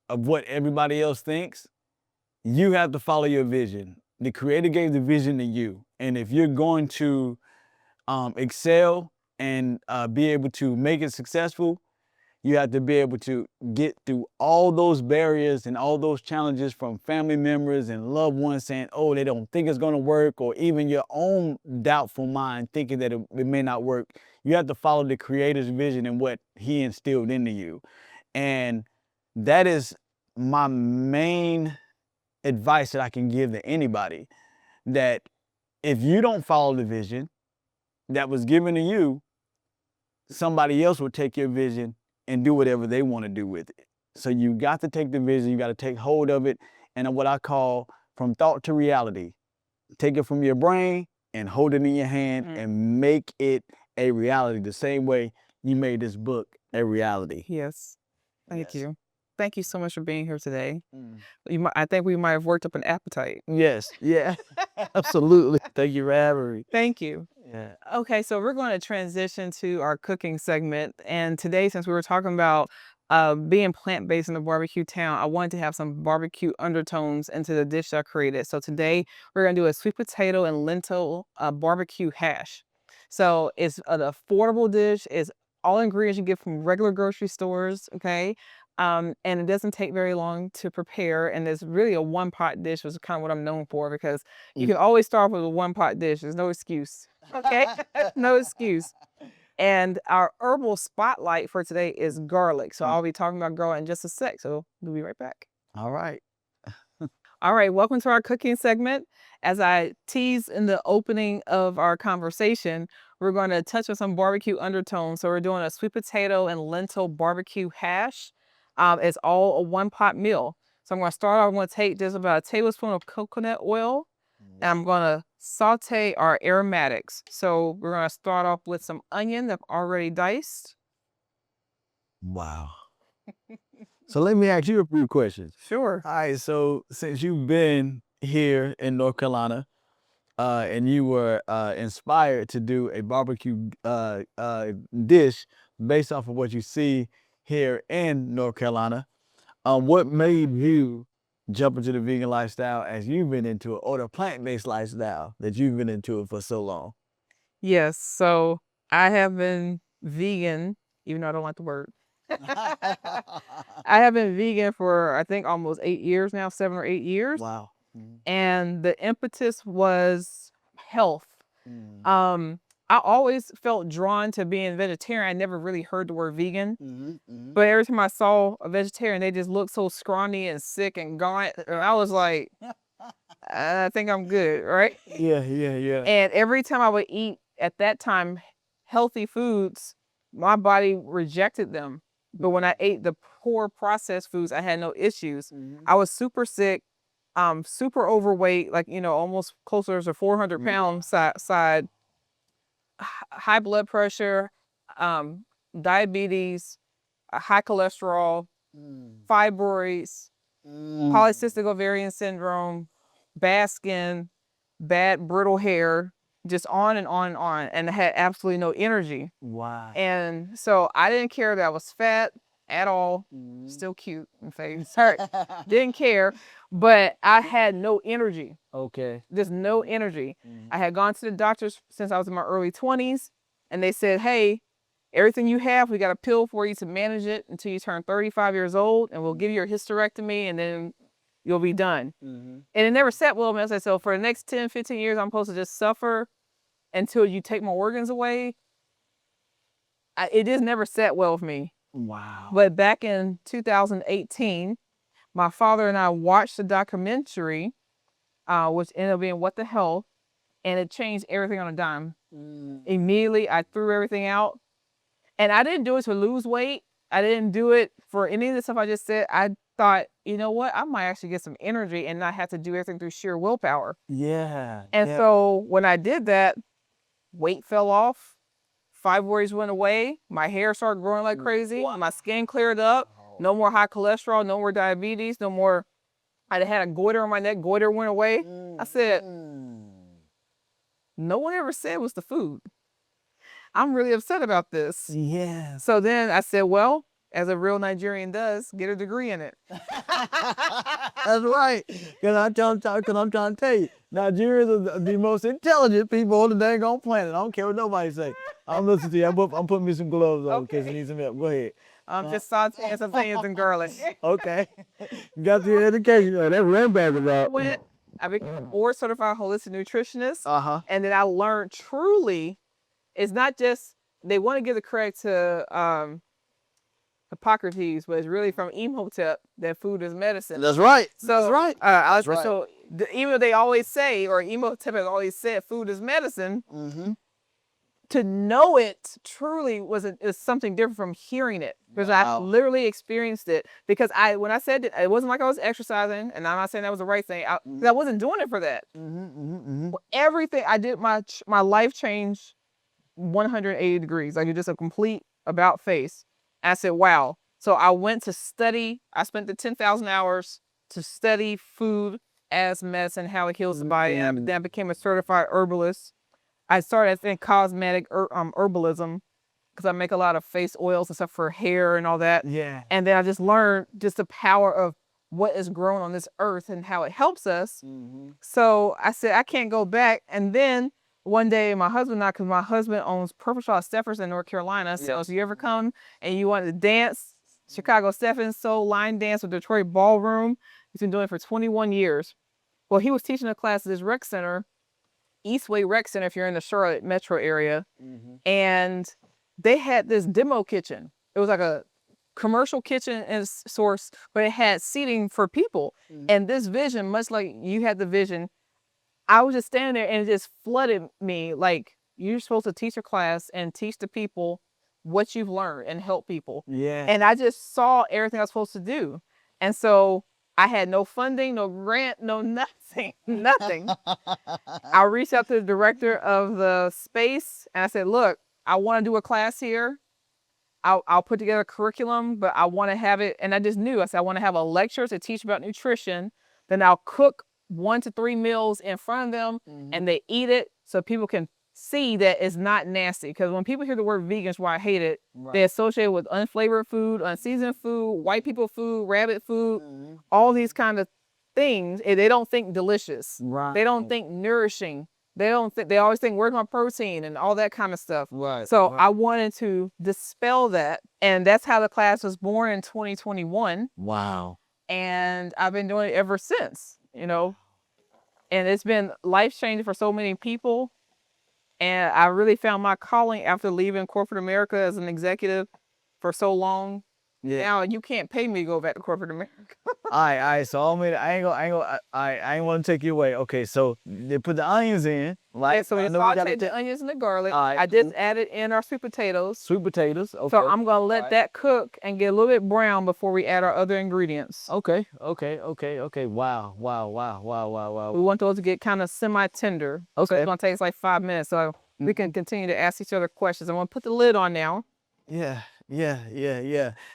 what everybody else thinks. You have to follow your vision. The Creator gave the vision to you, and if you're going to excel and be able to make it successful, you have to be able to get through all those barriers and all those challenges from family members and loved ones saying, oh, they don't think it's going to work, or even your own doubtful mind thinking that it may not work. You have to follow the Creator's vision and what He instilled into you. And that is my main advice that I can give to anybody, that if you don't follow the vision that was given to you, somebody else will take your vision and do whatever they want to do with it. So you got to take the vision, you got to take hold of it, and what I call from thought to reality. Take it from your brain and hold it in your hand and make it a reality, the same way you made this book a reality. Yes. Thank you. Thank you so much for being here today. I think we might have worked up an appetite. Yes, yeah, absolutely. Thank you for having me. Thank you. Yeah. Okay, so we're going to transition to our cooking segment. And today, since we were talking about being plant-based in a barbecue town, I wanted to have some barbecue undertones into the dish I created. So today, we're going to do a sweet potato and lentil barbecue hash. So it's an affordable dish. It's all ingredients you get from regular grocery stores, okay? And it doesn't take very long to prepare. And it's really a one-pot dish, which is kind of what I'm known for, because you can always start with a one-pot dish. There's no excuse, okay? No excuse. And our herbal spotlight for today is garlic. So I'll be talking about garlic in just a sec. So we'll be right back. All right. All right, welcome to our cooking segment. As I teased in the opening of our conversation, we're going to touch on some barbecue undertones. So we're doing a sweet potato and lentil barbecue hash. It's all a one-pot meal. So I'm going to start off, I'm going to take just about a tablespoon of coconut oil, and I'm going to saute our aromatics. So we're going to start off with some onion that I've already diced. Wow. So let me ask you a few questions. Sure. All right, so since you've been here in North Carolina, and you were inspired to do a barbecue dish based off of what you see here in North Carolina, what made you jump into the vegan lifestyle as you've been into it, or the plant-based lifestyle that you've been into it for so long? Yes, so I have been vegan, even though I don't like the word. I have been vegan for, I think, almost 8 years now, 7 or 8 years. Wow. And the impetus was health. I always felt drawn to being vegetarian. I never really heard the word vegan. But every time I saw a vegetarian, they just looked so scrawny and sick and gaunt. And I was like, I think I'm good, right? Yeah. And every time I would eat at that time healthy foods, my body rejected them. But when I ate the poor processed foods, I had no issues. I was super sick, super overweight, like, almost closer to 400 pounds side, high blood pressure, diabetes, high cholesterol, fibroids, polycystic ovarian syndrome, bad skin, bad brittle hair, just on and on and on. And I had absolutely no energy. Wow. And so I didn't care that I was fat at all. Still cute in face. Hurt. Didn't care. But I had no energy. Okay. Just no energy. I had gone to the doctors since I was in my early 20s. And they said, hey, everything you have, we got a pill for you to manage it until you turn 35 years old. And we'll give you a hysterectomy, and then you'll be done. And it never sat well with me. I said, so for the next 10, 15 years, I'm supposed to just suffer until you take my organs away? It just never sat well with me. Wow. But back in 2018, my father and I watched the documentary, which ended up being What the Hell, and it changed everything on a dime. Immediately, I threw everything out. And I didn't do it to lose weight. I didn't do it for any of the stuff I just said. I thought, you know what? I might actually get some energy and not have to do everything through sheer willpower. Yeah. And so when I did that, weight fell off, fibroids went away, my hair started growing like crazy, my skin cleared up, no more high cholesterol, no more diabetes, no more. I had a goiter on my neck, goiter went away. I said, no one ever said it was the food. I'm really upset about this. Yeah. So then I said, well, as a real Nigerian does, get a degree in it. That's right. Because I'm trying to tell you, Nigerians are the most intelligent people on the dang on planet. I don't care what nobody say. I'm listening to you. I'm putting me some gloves on in case you need some help. Go ahead. I'm just sauteing some onions and garlic. Okay. You got your education. That's rampant about. I became a board certified holistic nutritionist. Uh-huh. And then I learned truly, it's not just, they want to give the credit to Hippocrates, but it's really from Imhotep that food is medicine. That's right. So, that's right. That's right. So even though they always say, or Imhotep has always said, food is medicine, to know it truly is something different from hearing it, because I literally experienced it. Because when I said it wasn't like I was exercising, and I'm not saying that was the right thing. I wasn't doing it for that. Everything I did, my life changed 180 degrees. Like, just a complete about face. I said, wow. So I went to study. I spent the 10,000 hours to study food as medicine, how it heals the body. And then I became a certified herbalist. I started in cosmetic herbalism, because I make a lot of face oils and stuff for hair and all that. Yeah. And then I just learned just the power of what is grown on this earth and how it helps us. So I said, I can't go back. And then one day, my husband and I, because my husband owns Purple Shaw Steffers in North Carolina. So if you ever come and you want to dance, Chicago Steffens Soul Line Dance with Detroit Ballroom, he's been doing it for 21 years. Well, he was teaching a class at this rec center, Eastway Rec Center, if you're in the Charlotte metro area. And they had this demo kitchen. It was like a commercial kitchen and source, but it had seating for people. And this vision, much like you had the vision, I was just standing there and it just flooded me. Like, you're supposed to teach a class and teach the people what you've learned and help people. Yeah. And I just saw everything I was supposed to do. And so I had no funding, no grant, no nothing, nothing. I reached out to the director of the space and I said, look, I want to do a class here. I'll put together a curriculum, but I want to have it. And I just knew, I said, I want to have a lecture to teach about nutrition. Then I'll cook 1 to 3 meals in front of them and they eat it so people can see that it's not nasty. Because when people hear the word vegan, why I hate it, they associate it with unflavored food, unseasoned food, white people food, rabbit food, all these kind of things. And they don't think delicious. They don't think nourishing. They always think, where's my protein and all that kind of stuff. So I wanted to dispel that. And that's how the class was born in 2021. Wow. And I've been doing it ever since, you know. And it's been life-changing for so many people. And I really found my calling after leaving corporate America as an executive for so long. Yeah. Now you can't pay me to go back to corporate America. All right. So I ain't want to take you away. Okay. So they put the onions in, right? Yeah, so we sauteed the onions and the garlic. I just added in our sweet potatoes. Sweet potatoes. Okay. So I'm gonna let that cook and get a little bit brown before we add our other ingredients. Okay. Wow. We want those to get kind of semi-tender. Okay. So it's gonna take us like 5 minutes. So we can continue to ask each other questions. I'm gonna put the lid on now. Yeah.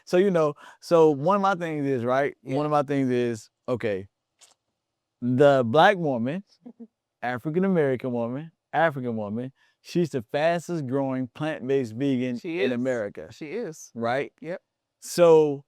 So, so one of my things is, right? One of my things is, okay, the Black woman, African-American woman, African woman, she's the fastest growing plant-based vegan in America. She is. Right? Yep. So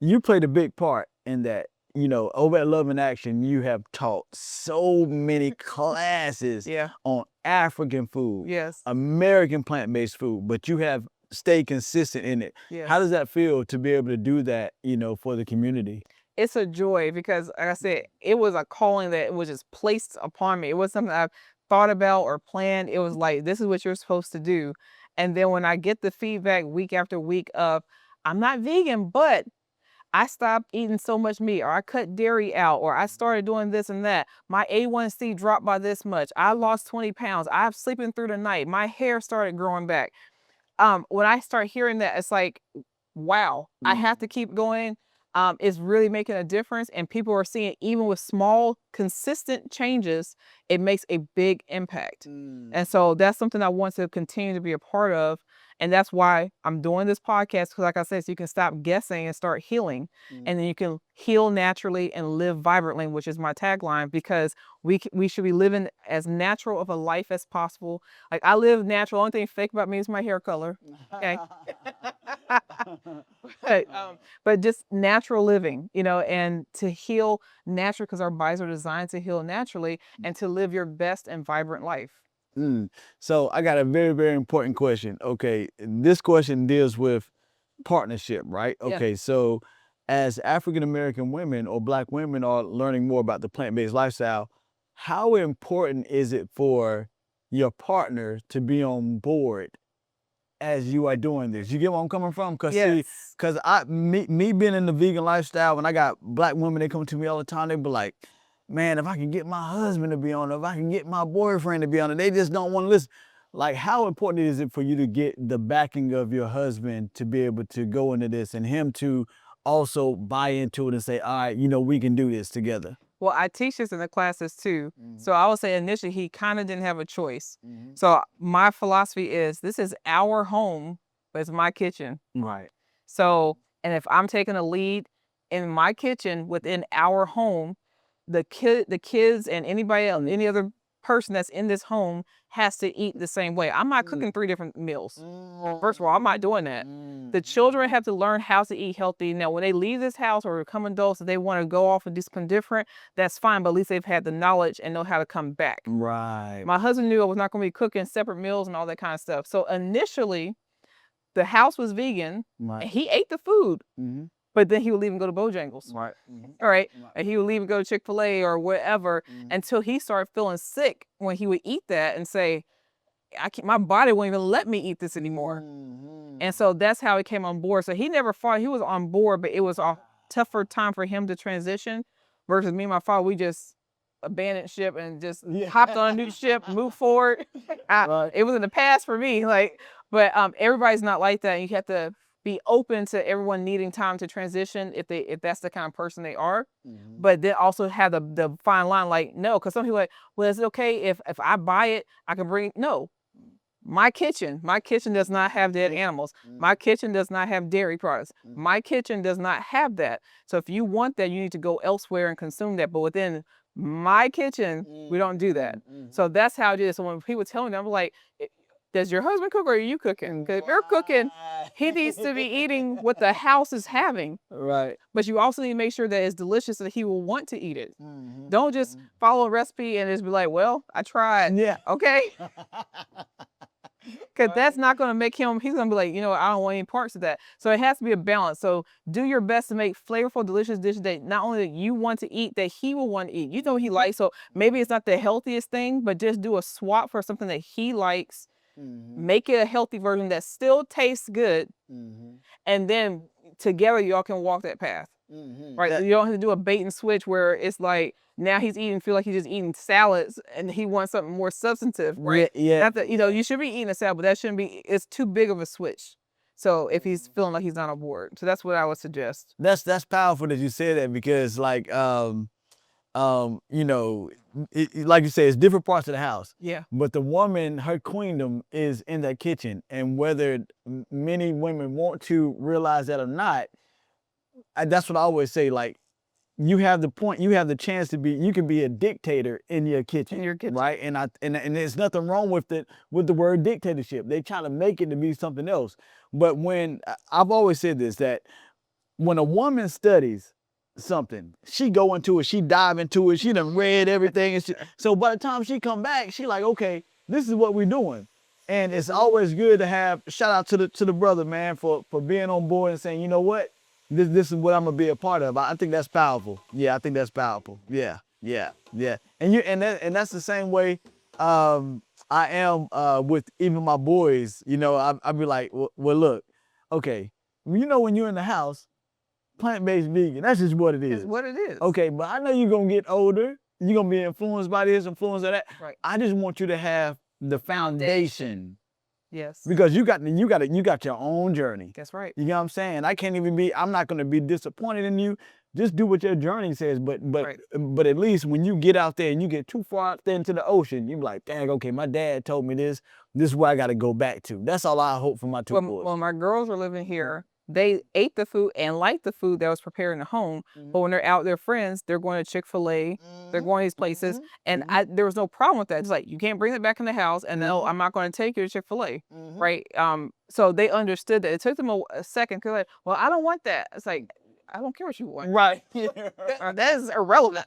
you played a big part in that. Over at Love in Action, you have taught so many classes on African food, American plant-based food, but you have stay consistent in it. How does that feel to be able to do that, for the community? It's a joy because, like I said, it was a calling that was just placed upon me. It was something I've thought about or planned. It was like, this is what you're supposed to do. And then when I get the feedback week after week of, I'm not vegan, but I stopped eating so much meat, or I cut dairy out, or I started doing this and that. My A1C dropped by this much. I lost 20 pounds. I'm sleeping through the night. My hair started growing back. When I start hearing that, it's like wow, I have to keep going. It's really making a difference, and people are seeing even with small, consistent changes, it makes a big impact. And so that's something I want to continue to be a part of. And that's why I'm doing this podcast, because like I said, so you can stop guessing and start healing. And then you can heal naturally and live vibrantly, which is my tagline, because we should be living as natural of a life as possible. Like, I live natural. Only thing fake about me is my hair color. Okay. But just natural living, you know, and to heal naturally, because our bodies are designed to heal naturally, and to live your best and vibrant life. So I got a very, very important question. Okay, this question deals with partnership, right? Yeah. Okay, so as African American women or Black women are learning more about the plant-based lifestyle, how important is it for your partner to be on board as you are doing this? You get where I'm coming from? Cause Yes. cause me being in the vegan lifestyle, when I got Black women, they come to me all the time, they be like, man, if I can get my husband to be on it, if I can get my boyfriend to be on it, they just don't want to listen. Like, how important is it for you to get the backing of your husband to be able to go into this, and him to also buy into it and say, all right, you know, we can do this together? Well, I teach this in the classes too. So I would say initially he kind of didn't have a choice. So my philosophy is, this is our home, but it's my kitchen. Right. So, and if I'm taking a lead in my kitchen within our home, the kids and anybody else, any other person that's in this home has to eat the same way. I'm not cooking 3 different meals. First of all, I'm not doing that. The children have to learn how to eat healthy. Now, when they leave this house or become adults and they want to go off and do something different, that's fine, but at least they've had the knowledge and know how to come back. Right. My husband knew I was not going to be cooking separate meals and all that kind of stuff. So initially, the house was vegan, and he ate the food. But then he would leave and go to Bojangles. Right. All right. And he would leave and go to Chick-fil-A or whatever, until he started feeling sick when he would eat that and say, I can't, my body won't even let me eat this anymore. And so that's how he came on board. So he never fought. He was on board, but it was a tougher time for him to transition, versus me and my father. We just abandoned ship and just hopped on a new ship, moved forward. It was in the past for me. But everybody's not like that. You have to be open to everyone needing time to transition if that's the kind of person they are. But then also have the fine line, like, no, because some people are like, well, is it okay if I buy it, I can bring, no. My kitchen does not have dead animals. My kitchen does not have dairy products. My kitchen does not have that. So if you want that, you need to go elsewhere and consume that. But within my kitchen, we don't do that. So that's how it is. So when people tell me that, I'm like, does your husband cook or are you cooking? Because if you're cooking, he needs to be eating what the house is having. Right. But you also need to make sure that it's delicious and that he will want to eat it. Don't just follow a recipe and just be like, well, I tried. Yeah. Okay. Because that's not going to make him, he's going to be like, you know, I don't want any parts of that. So it has to be a balance. So do your best to make flavorful, delicious dishes that not only that you want to eat, that he will want to eat. You know what he likes. So maybe it's not the healthiest thing, but just do a swap for something that he likes. Make it a healthy version that still tastes good. And then together y'all can walk that path. Right? You don't have to do a bait and switch where it's like, now he's feel like he's just eating salads and he wants something more substantive, right? Yeah. Not that, you know, you should be eating a salad, but that shouldn't be, it's too big of a switch. So if he's feeling like he's not on board. So that's what I would suggest. That's powerful that you said that, because like, you know, like you say, it's different parts of the house. Yeah. But the woman, her queendom is in that kitchen. And whether many women want to realize that or not, that's what I always say. Like, you have the chance to be, you can be a dictator in your kitchen. Right? And there's nothing wrong with the word dictatorship. They try to make it to be something else. But when, I've always said this, that when a woman studies something, she go into it, she dive into it, she done read everything. And so by the time she come back, she like, okay, this is what we're doing. And it's always good to have, shout out to the brother, man, for being on board and saying, you know what, this is what I'm gonna be a part of. I think that's powerful. Yeah, I think that's powerful. Yeah. And that's the same way I am with even my boys. You know, I be like, well, look, okay, you know, when you're in the house, plant-based vegan, that's just what it is. It's what it is. Okay, but I know you're gonna get older, you're gonna be influenced by this, influenced by that. Right. I just want you to have the foundation Yes. Because you got your own journey. That's right. You know what I'm saying? I'm not gonna be disappointed in you. Just do what your journey says. But at least when you get out there and you get too far out there into the ocean, you be like, dang, okay, my dad told me this. This is where I gotta go back to. That's all I hope for my two boys. When my girls were living here, they ate the food and liked the food that was prepared in the home. But when they're out with their friends, they're going to Chick-fil-A, they're going to these places, and there was no problem with that. It's like, you can't bring it back in the house, and no, I'm not going to take you to Chick-fil-A, right? So they understood that. It took them a second, because like, well, I don't want that. It's like, I don't care what you want. Right. That is irrelevant.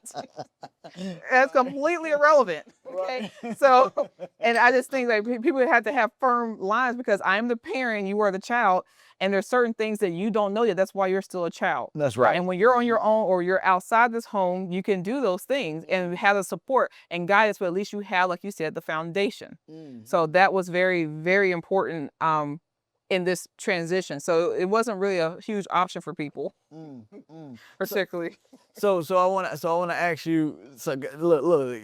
That's completely irrelevant. Okay. So, and I just think like people have to have firm lines, because I'm the parent, you are the child, and there's certain things that you don't know yet. That's why you're still a child. That's right. And when you're on your own or you're outside this home, you can do those things and have the support and guidance, but at least you have, like you said, the foundation. So that was very, very important in this transition. So it wasn't really a huge option for people, particularly. So I want to ask you. So look.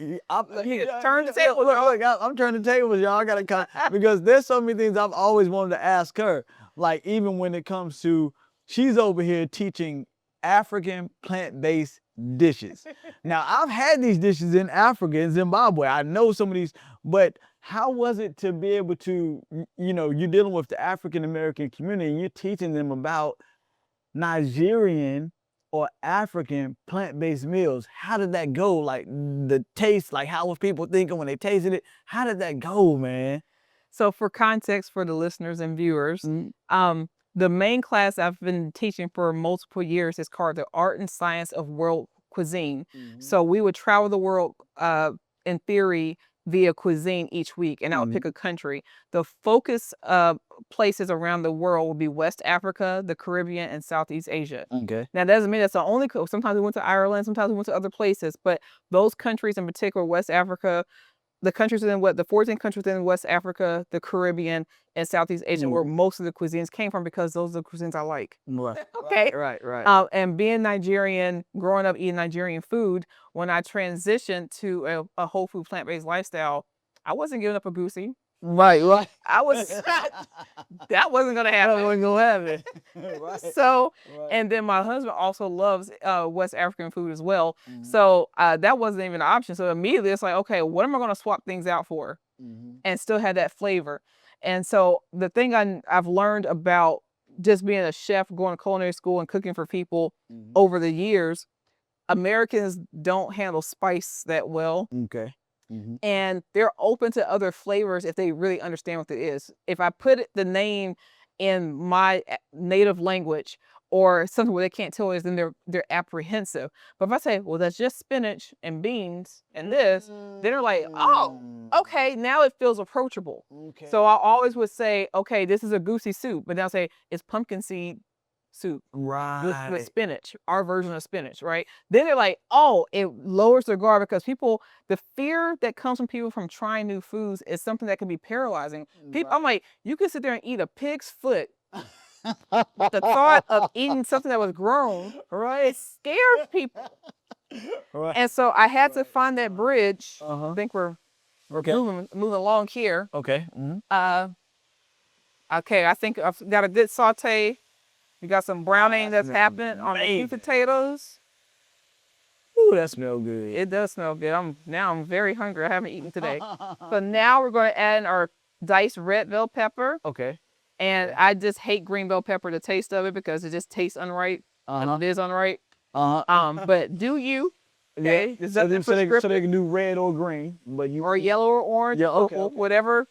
Turn the table. Look, I'm turning the tables, y'all. I gotta come because there's so many things I've always wanted to ask her. Like even when it comes to, she's over here teaching African plant-based dishes. Now I've had these dishes in Africa, in Zimbabwe. I know some of these, but how was it to be able to, you're dealing with the African American community and you're teaching them about Nigerian or African plant-based meals? How did that go? Like the taste, like how was people thinking when they tasted it? How did that go, man? So for context for the listeners and viewers, the main class I've been teaching for multiple years is called the Art and Science of World Cuisine. So we would travel the world in theory via cuisine each week, and I would pick a country. The focus places around the world will be West Africa, the Caribbean, and Southeast Asia. Okay. Now, that doesn't mean that's the only, sometimes we went to Ireland, sometimes we went to other places, but those countries in particular, West Africa, the countries within the 14 countries within West Africa, the Caribbean, and Southeast Asia, where most of the cuisines came from, because those are the cuisines I like. Okay. Right. And being Nigerian, growing up eating Nigerian food, when I transitioned to a whole food plant-based lifestyle, I wasn't giving up a goosey. Right. I was that wasn't gonna happen. That wasn't gonna happen. Right. So, and then my husband also loves West African food as well. So that wasn't even an option. So immediately it's like, okay, what am I gonna swap things out for, and still have that flavor? And so the thing I've learned about just being a chef, going to culinary school and cooking for people over the years, Americans don't handle spice that well. Okay. And they're open to other flavors if they really understand what it is. If I put the name in my native language or something where they can't tell it, then they're apprehensive. But if I say, well, that's just spinach and beans and this, then they're like, oh, okay, now it feels approachable. Okay. So I always would say, okay, this is a goosey soup, but now I'll say it's pumpkin seed soup, right, with spinach, our version of spinach, right? Then they're like, oh, it lowers their guard, because the fear that comes from people from trying new foods is something that can be paralyzing. People, I'm like, you can sit there and eat a pig's foot. The thought of eating something that was grown, right, it scares people. Right. And so I had to find that bridge. I think we're moving along here. Okay. Okay, I think I've got a good saute. We got some browning that's happening on the sweet potatoes. Ooh, that smells good. It does smell good. I'm very hungry. I haven't eaten today. So now we're going to add in our diced red bell pepper. Okay. And I just hate green bell pepper, the taste of it, because it just tastes unright. It is unright. But do you? Okay. Yeah. So they can do red or green, but or yellow or orange, purple, whatever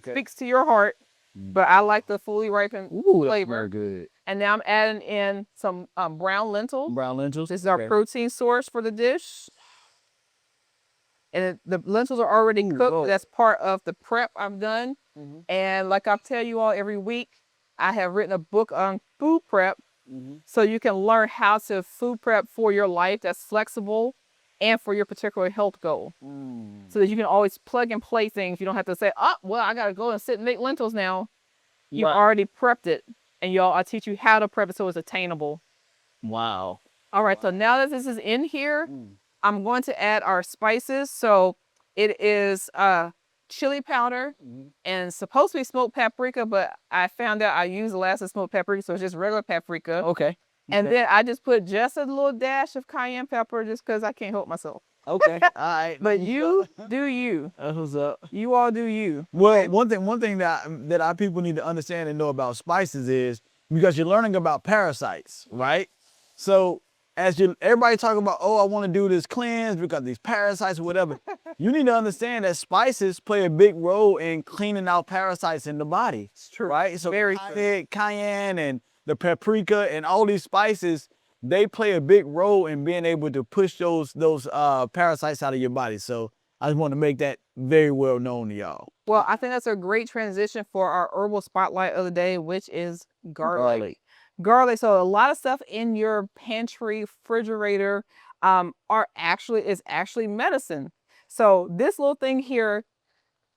speaks to your heart. But I like the fully ripened flavor. That good. And now I'm adding in some brown lentils. Brown lentils. This is our protein source for the dish. And the lentils are already cooked. That's part of the prep I've done. And like I tell you all every week, I have written a book on food prep. So you can learn how to food prep for your life that's flexible and for your particular health goal. So that you can always plug and play things. You don't have to say, oh, well, I got to go and sit and make lentils now. You've already prepped it. And I'll teach you how to prep it so it's attainable. Wow. All right, so now that this is in here, I'm going to add our spices. So it is chili powder, and supposed to be smoked paprika, but I found out I used the last of smoked paprika, so it's just regular paprika. Okay. And then I just put just a little dash of cayenne pepper just because I can't help myself. Okay. All right. But you do you. That's what's up. You all do you. Well, one thing that our people need to understand and know about spices is because you're learning about parasites, right? So everybody talking about, oh, I want to do this cleanse because these parasites or whatever. You need to understand that spices play a big role in cleaning out parasites in the body. It's true. Right? So Very true. cayenne and the paprika and all these spices, they play a big role in being able to push those parasites out of your body. So I just want to make that very well known to y'all. Well, I think that's a great transition for our herbal spotlight of the day, which is garlic. Garlic. So a lot of stuff in your pantry, refrigerator, is actually medicine. So this little thing here,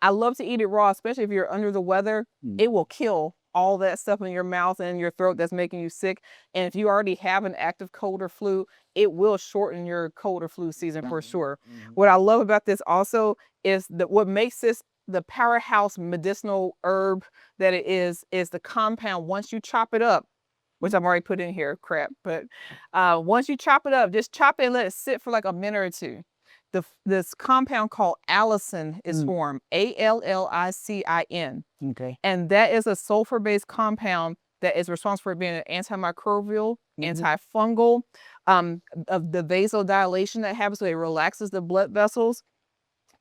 I love to eat it raw, especially if you're under the weather. It will kill all that stuff in your mouth and in your throat that's making you sick. And if you already have an active cold or flu, it will shorten your cold or flu season for sure. What I love about this also is that what makes this the powerhouse medicinal herb that it is the compound. Once you chop it up, which I've already put in here, crap, but once you chop it up, just chop it and let it sit for like a minute or two. This compound called allicin is formed, ALLICIN. Okay. And that is a sulfur-based compound that is responsible for being an antimicrobial, antifungal, of the vasodilation that happens, so it relaxes the blood vessels.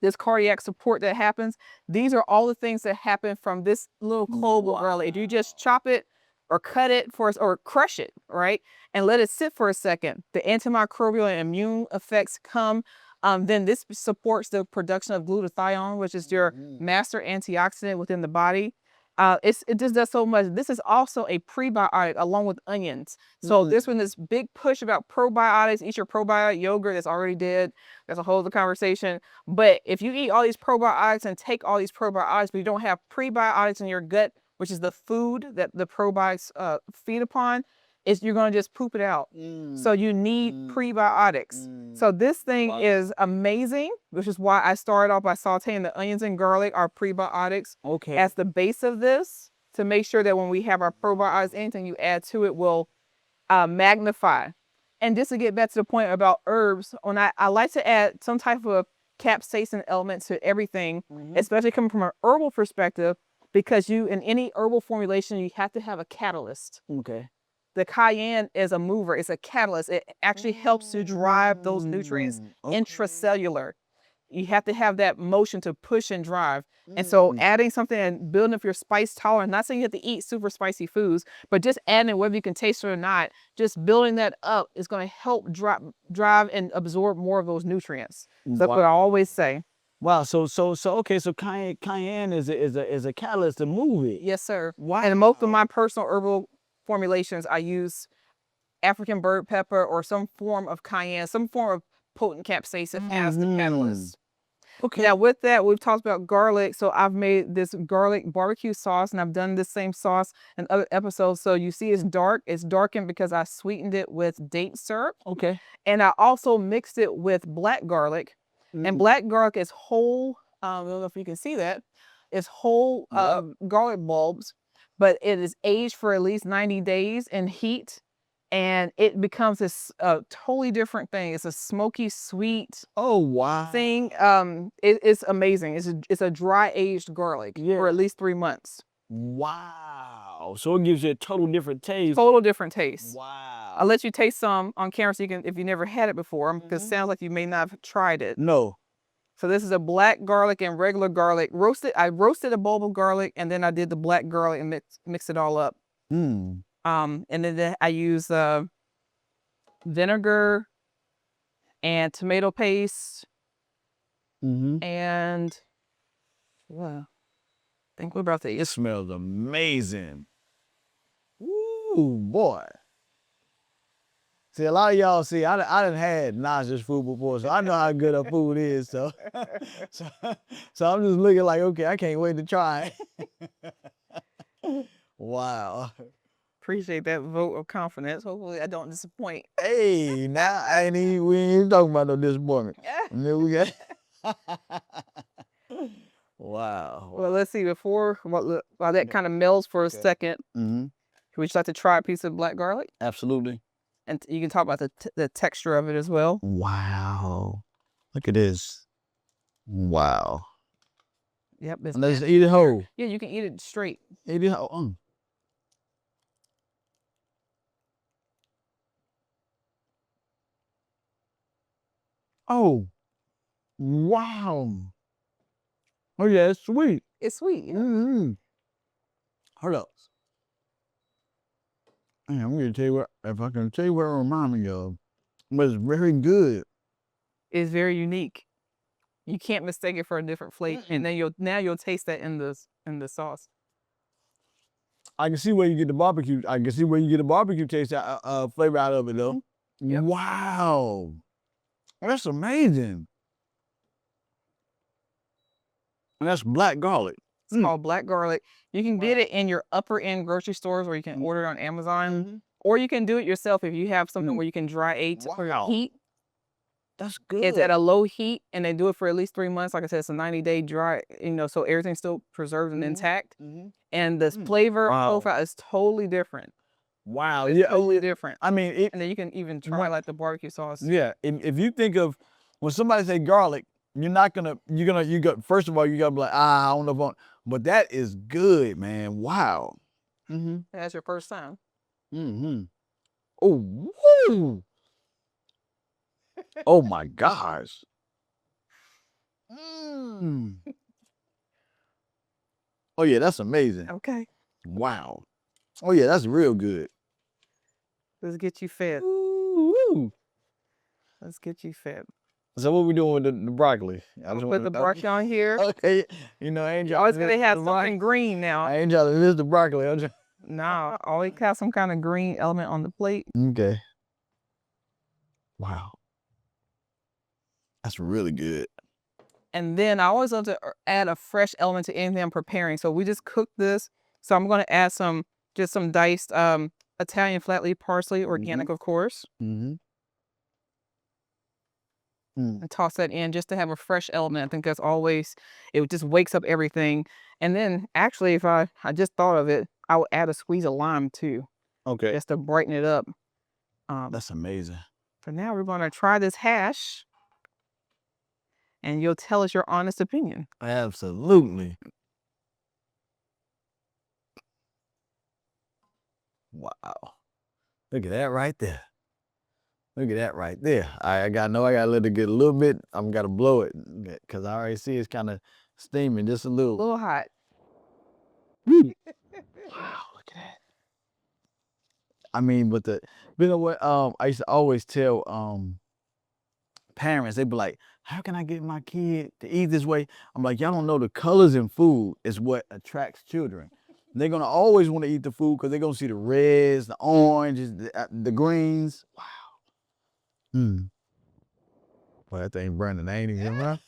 This cardiac support that happens. These are all the things that happen from this little clove of garlic. If you just chop it or cut it or crush it, right, and let it sit for a second, the antimicrobial and immune effects come. Then this supports the production of glutathione, which is your master antioxidant within the body. It just does so much. This is also a prebiotic along with onions. So this one, this big push about probiotics. Eat your probiotic yogurt that's already dead. That's a whole other conversation. But if you eat all these probiotics and take all these probiotics, but you don't have prebiotics in your gut, which is the food that the probiotics feed upon, you're going to just poop it out. So you need prebiotics. So this thing is amazing, which is why I started off by sauteing the onions and garlic, our prebiotics, as the base of this, to make sure that when we have our probiotics, anything you add to it will magnify. And just to get back to the point about herbs, when I like to add some type of capsaicin element to everything, especially coming from an herbal perspective, because in any herbal formulation, you have to have a catalyst. Okay. The cayenne is a mover. It's a catalyst. It actually helps to drive those nutrients intracellular. You have to have that motion to push and drive. And so adding something and building up your spice tolerance, not saying you have to eat super spicy foods, but just adding whether you can taste it or not, just building that up is going to help drive and absorb more of those nutrients. So that's what I always say. Wow. So cayenne is a catalyst to move it. Yes, sir. Wow. And most of my personal herbal formulations, I use African bird pepper or some form of cayenne, some form of potent capsaicin as the catalyst. Okay. Now with that, we've talked about garlic. So I've made this garlic barbecue sauce, and I've done the same sauce in other episodes. So you see it's dark. It's darkened because I sweetened it with date syrup. Okay. And I also mixed it with black garlic. And black garlic is whole, I don't know if you can see that, it's whole garlic bulbs, but it is aged for at least 90 days in heat, and it becomes this totally different thing. It's a smoky, sweet thing. It's amazing. It's a dry aged garlic for at least 3 months. Wow. So it gives you a total different taste. Total different taste. Wow. I'll let you taste some on camera so you can, if you never had it before, because it sounds like you may not have tried it. No. So this is a black garlic and regular garlic. I roasted a bulb of garlic, and then I did the black garlic and mix it all up. And then I use vinegar and tomato paste. And I think we're about to eat. It smells amazing. Ooh, boy. See, a lot of y'all see, I done had Naija's food before, so I know how good her food is. So I'm just looking like, okay, I can't wait to try it. Wow. Appreciate that vote of confidence. Hopefully I don't disappoint. Hey, now we ain't talking about no disappointment. And then we got Wow. Well, let's see. While that kind of melts for a second, Mm-hmm. would you like to try a piece of black garlic? Absolutely. And you can talk about the texture of it as well. Wow. Look at this. Wow. Yep. And let's eat it whole. Yeah, you can eat it straight. Eat it whole. Oh. Wow. Oh yeah, it's sweet. It's sweet. Yeah. Mm-hmm. Hold up. Man, I'm gonna tell you what. If I can tell you what it reminds me of, but it's very good. It's very unique. You can't mistake it for a different flavor, and then you'll taste that in the sauce. I can see where you get the barbecue. I can see where you get the barbecue taste flavor out of it though. Yep. Wow, that's amazing. And that's black garlic. It's called black garlic. You can get it in your upper end grocery stores, or you can order it on Amazon, or you can do it yourself if you have something where you can dry age for your heat. That's good. It's at a low heat, and they do it for at least 3 months. Like I said, it's a 90-day dry, so everything's still preserved and intact. And the flavor profile is totally different. Wow, It's totally different. I mean, and then you can even try like the barbecue sauce. Yeah, if you think of when somebody say garlic, you're first of all you gotta be like, I don't know if I want, but that is good, man. Wow. That's your first time. Oh, woo. Oh my gosh. Oh yeah, that's amazing. Okay. Wow. Oh yeah, that's real good. Let's get you fed. Ooh. Let's get you fed. So what we doing with the broccoli? I'll put the broccoli on here. Okay. I ain't y'all. Always gotta have something green now. I ain't trying to miss the broccoli. No, always have some kind of green element on the plate. Okay. Wow. That's really good. And then I always love to add a fresh element to anything I'm preparing. So we just cooked this. So I'm gonna add some diced Italian flat leaf parsley, organic of course. And toss that in just to have a fresh element. I think that's always, it just wakes up everything. And then actually, if I just thought of it, I would add a squeeze of lime too. Okay. Just to brighten it up. That's amazing. For now, we're gonna try this hash. And you'll tell us your honest opinion. Absolutely. Wow. Look at that right there. Look at that right there. I gotta let it get a little bit. I'm gotta blow it because I already see it's kind of steaming just a little. A little hot. Wow, look at that. I mean, but you know what? I used to always tell parents, they'd be like, how can I get my kid to eat this way? I'm like, y'all don't know the colors in food is what attracts children. They're gonna always want to eat the food because they're gonna see the reds, the oranges, the greens. Wow. Well, that thing burning. I ain't even right.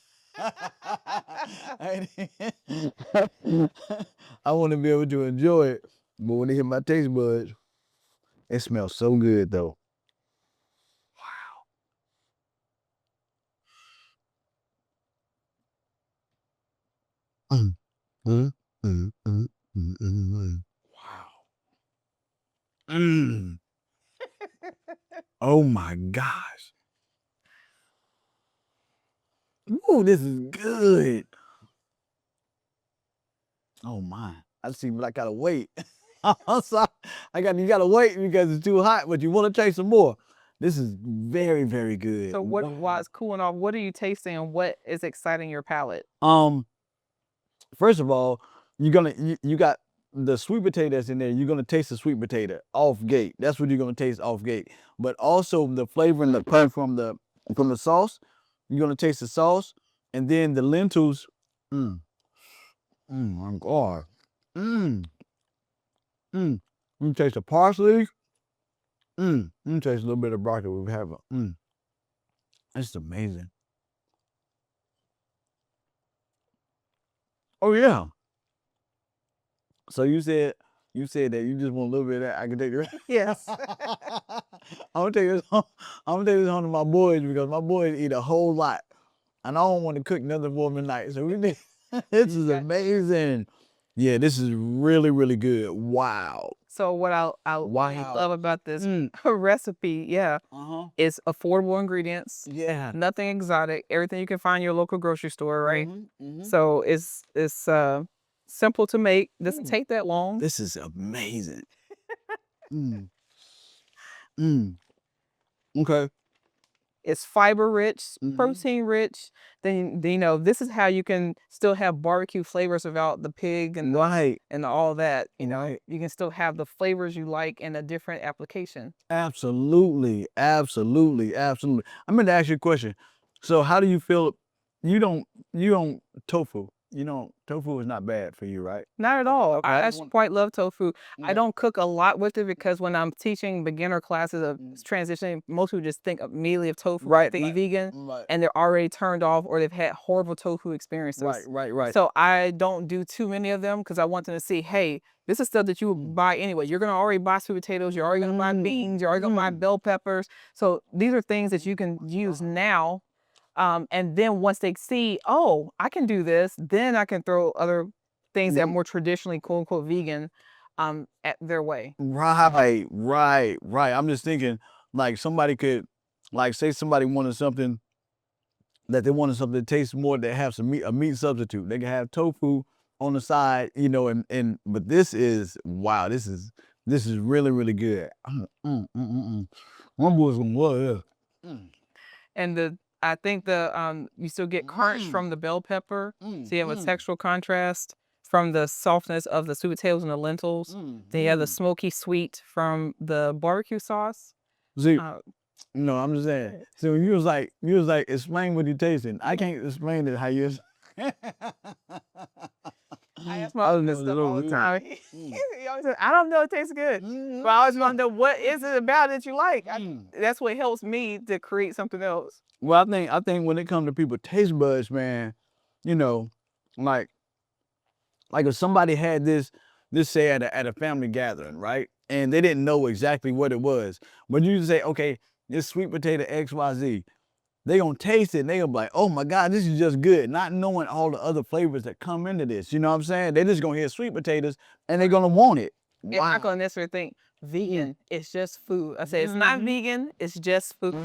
I want to be able to enjoy it, but when it hit my taste buds, it smells so good though. Wow. Wow. Oh my gosh. Ooh, this is good. Oh my. I see, but I gotta wait. I'm sorry. You gotta wait because it's too hot, but you want to taste some more. This is very, very good. So while it's cooling off, what are you tasting and what is exciting your palate? First of all, you got the sweet potato that's in there. You're gonna taste the sweet potato off gate. That's what you're gonna taste off gate. But also the flavor and the punch from the sauce. You're gonna taste the sauce, and then the lentils. My God. You taste the parsley. You taste a little bit of broccoli we have. It's amazing. Oh yeah. So you said that you just want a little bit of that. I can take the rest. Yes. I'm gonna take this home. I'm gonna take this home to my boys because my boys eat a whole lot, and I don't want to cook nothing for them tonight. So we need. This is amazing. Yeah, this is really, really good. Wow. So what I love about this recipe, is affordable ingredients. Yeah. Nothing exotic. Everything you can find in your local grocery store, right? So it's simple to make. Doesn't take that long. This is amazing. Okay. It's fiber rich, protein rich. Then you know this is how you can still have barbecue flavors without the pig and and all that. You know, you can still have the flavors you like in a different application. Absolutely, absolutely, absolutely. I'm going to ask you a question. So, how do you feel? You don't tofu. Tofu is not bad for you, right? Not at all. I actually quite love tofu. I don't cook a lot with it because when I'm teaching beginner classes of transitioning, most people just think immediately of tofu, they eat vegan, and they're already turned off or they've had horrible tofu experiences. Right. So I don't do too many of them because I want them to see, hey, this is stuff that you would buy anyway. You're gonna already buy sweet potatoes. You're already gonna buy beans. You're already gonna buy bell peppers. So these are things that you can use now. And then once they see, oh, I can do this, then I can throw other things that are more traditionally quote unquote vegan at their way. Right. I'm just thinking, like somebody could, like say somebody wanted something that they wanted something that tastes more, they have a meat substitute. They can have tofu on the side, but this is wow, this is really, really good. My boy's gonna love this. And I think you still get crunch from the bell pepper. So you have a textural contrast from the softness of the sweet potatoes and the lentils. Then you have the smoky sweet from the barbecue sauce. See, no, I'm just saying. So you was like, explain what you tasting. I can't explain it how you. I ask my husband stuff all the time. He always says, I don't know, it tastes good. But I always want to know what is it about that you like. That's what helps me to create something else. Well, I think when it comes to people's taste buds, man, like if somebody had this say at a family gathering, right? And they didn't know exactly what it was. But you say, okay, this sweet potato XYZ, they gonna taste it and they gonna be like, oh my God, this is just good. Not knowing all the other flavors that come into this. You know what I'm saying? They just gonna hear sweet potatoes and they're gonna want it. Wow. I'm not gonna necessarily think vegan, it's just food. I say it's not vegan, it's just food.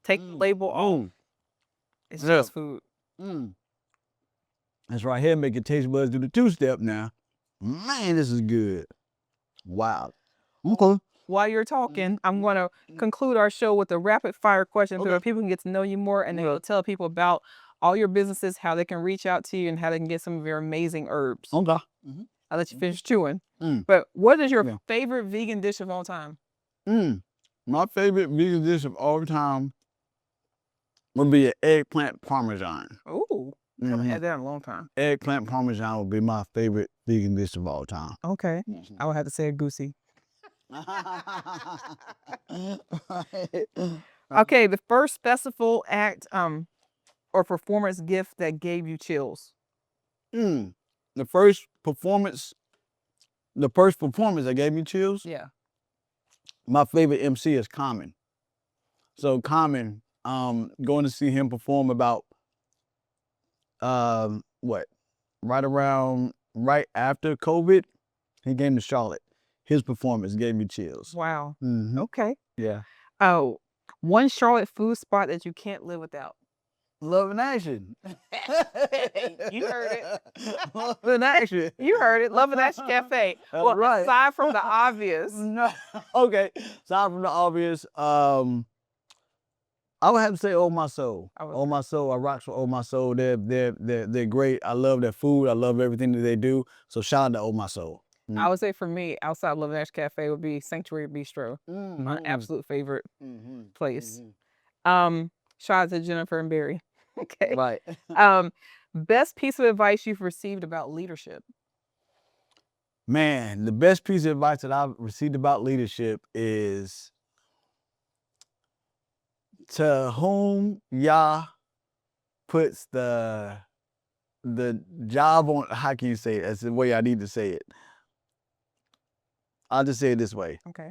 Take the label off. It's just food. That's right here, make your taste buds do the two-step now. Man, this is good. Wow. Okay. While you're talking, I'm going to conclude our show with a rapid fire question so that people can get to know you more and then you'll tell people about all your businesses, how they can reach out to you and how they can get some of your amazing herbs. Okay. I'll let you finish chewing. But what is your favorite vegan dish of all time? My favorite vegan dish of all time would be an eggplant parmesan. Ooh. I haven't had that in a long time. Eggplant parmesan would be my favorite vegan dish of all time. Okay. I would have to say a goosey. Okay, the first festival act or performance gift that gave you chills. The first performance that gave me chills? Yeah. My favorite MC is Common. So Common, going to see him perform about right after COVID, he came to Charlotte. His performance gave me chills. Wow. Okay. Yeah. Oh, one Charlotte food spot that you can't live without. Love and Action. You heard it. Love and Action. You heard it. Love and Action Cafe. Well, right. Aside from the obvious. Okay. Aside from the obvious, I would have to say Oh My Soul. Oh My Soul. I rock for Oh My Soul. They're great. I love their food. I love everything that they do. So shout out to Oh My Soul. I would say for me, outside Love and Action Cafe would be Sanctuary Bistro. My absolute favorite place. Shout out to Jennifer and Barry. Okay. Right. Best piece of advice you've received about leadership? Man, the best piece of advice that I've received about leadership is to whom Yah puts the job on, how can you say it? That's the way I need to say it. I'll just say it this way. Okay.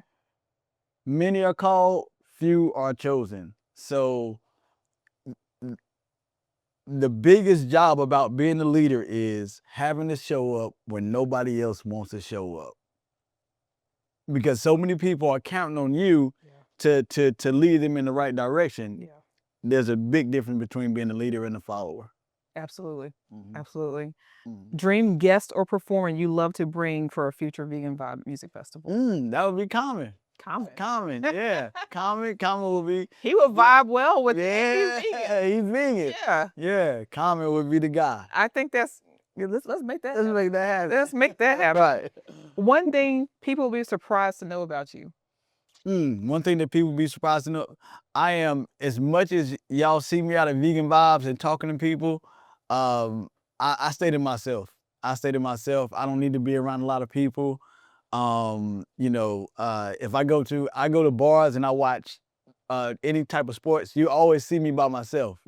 Many are called, few are chosen. So the biggest job about being a leader is having to show up when nobody else wants to show up. Because so many people are counting on you to lead them in the right direction. Yeah. There's a big difference between being a leader and a follower. Absolutely. Mhm. Absolutely. Mhm. Dream guest or performer you love to bring for a future Vegan Vibe Music Festival? That would be Common. Common. Common, yeah. Common will be. He would vibe well with Yeah, he's vegan. he's vegan. Yeah. Yeah, Common would be the guy. I think that's, let's make that Let's happen. make that happen. Let's make that happen. Right. One thing people will be surprised to know about you. One thing that people be surprised to know, I am, as much as y'all see me out of Vegan Vibes and talking to people, I stay to myself. I stay to myself. I don't need to be around a lot of people. If I go to bars and I watch any type of sports, you always see me by myself.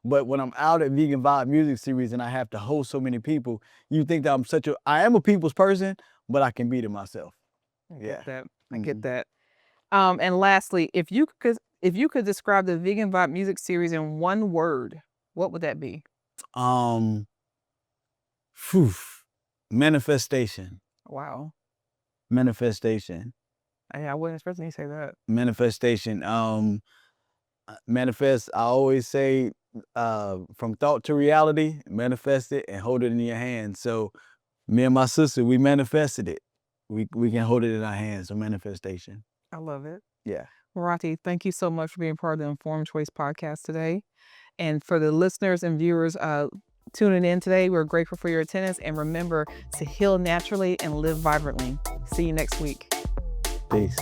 But when I'm out at Vegan Vibe Music Series and I have to host so many people, you think that I am a people's person, but I can be to myself. I get that. And lastly, if you could describe the Vegan Vibe Music Series in one word, what would that be? Manifestation. Wow. Manifestation. I wasn't expecting you to say that. Manifestation. Manifest, I always say, from thought to reality, manifest it and hold it in your hands. So me and my sister, we manifested it. We can hold it in our hands, so manifestation. I love it. Yeah. Morathi, thank you so much for being part of the Informed Choice podcast today. And for the listeners and viewers tuning in today, we're grateful for your attendance. And remember to heal naturally and live vibrantly. See you next week. Peace.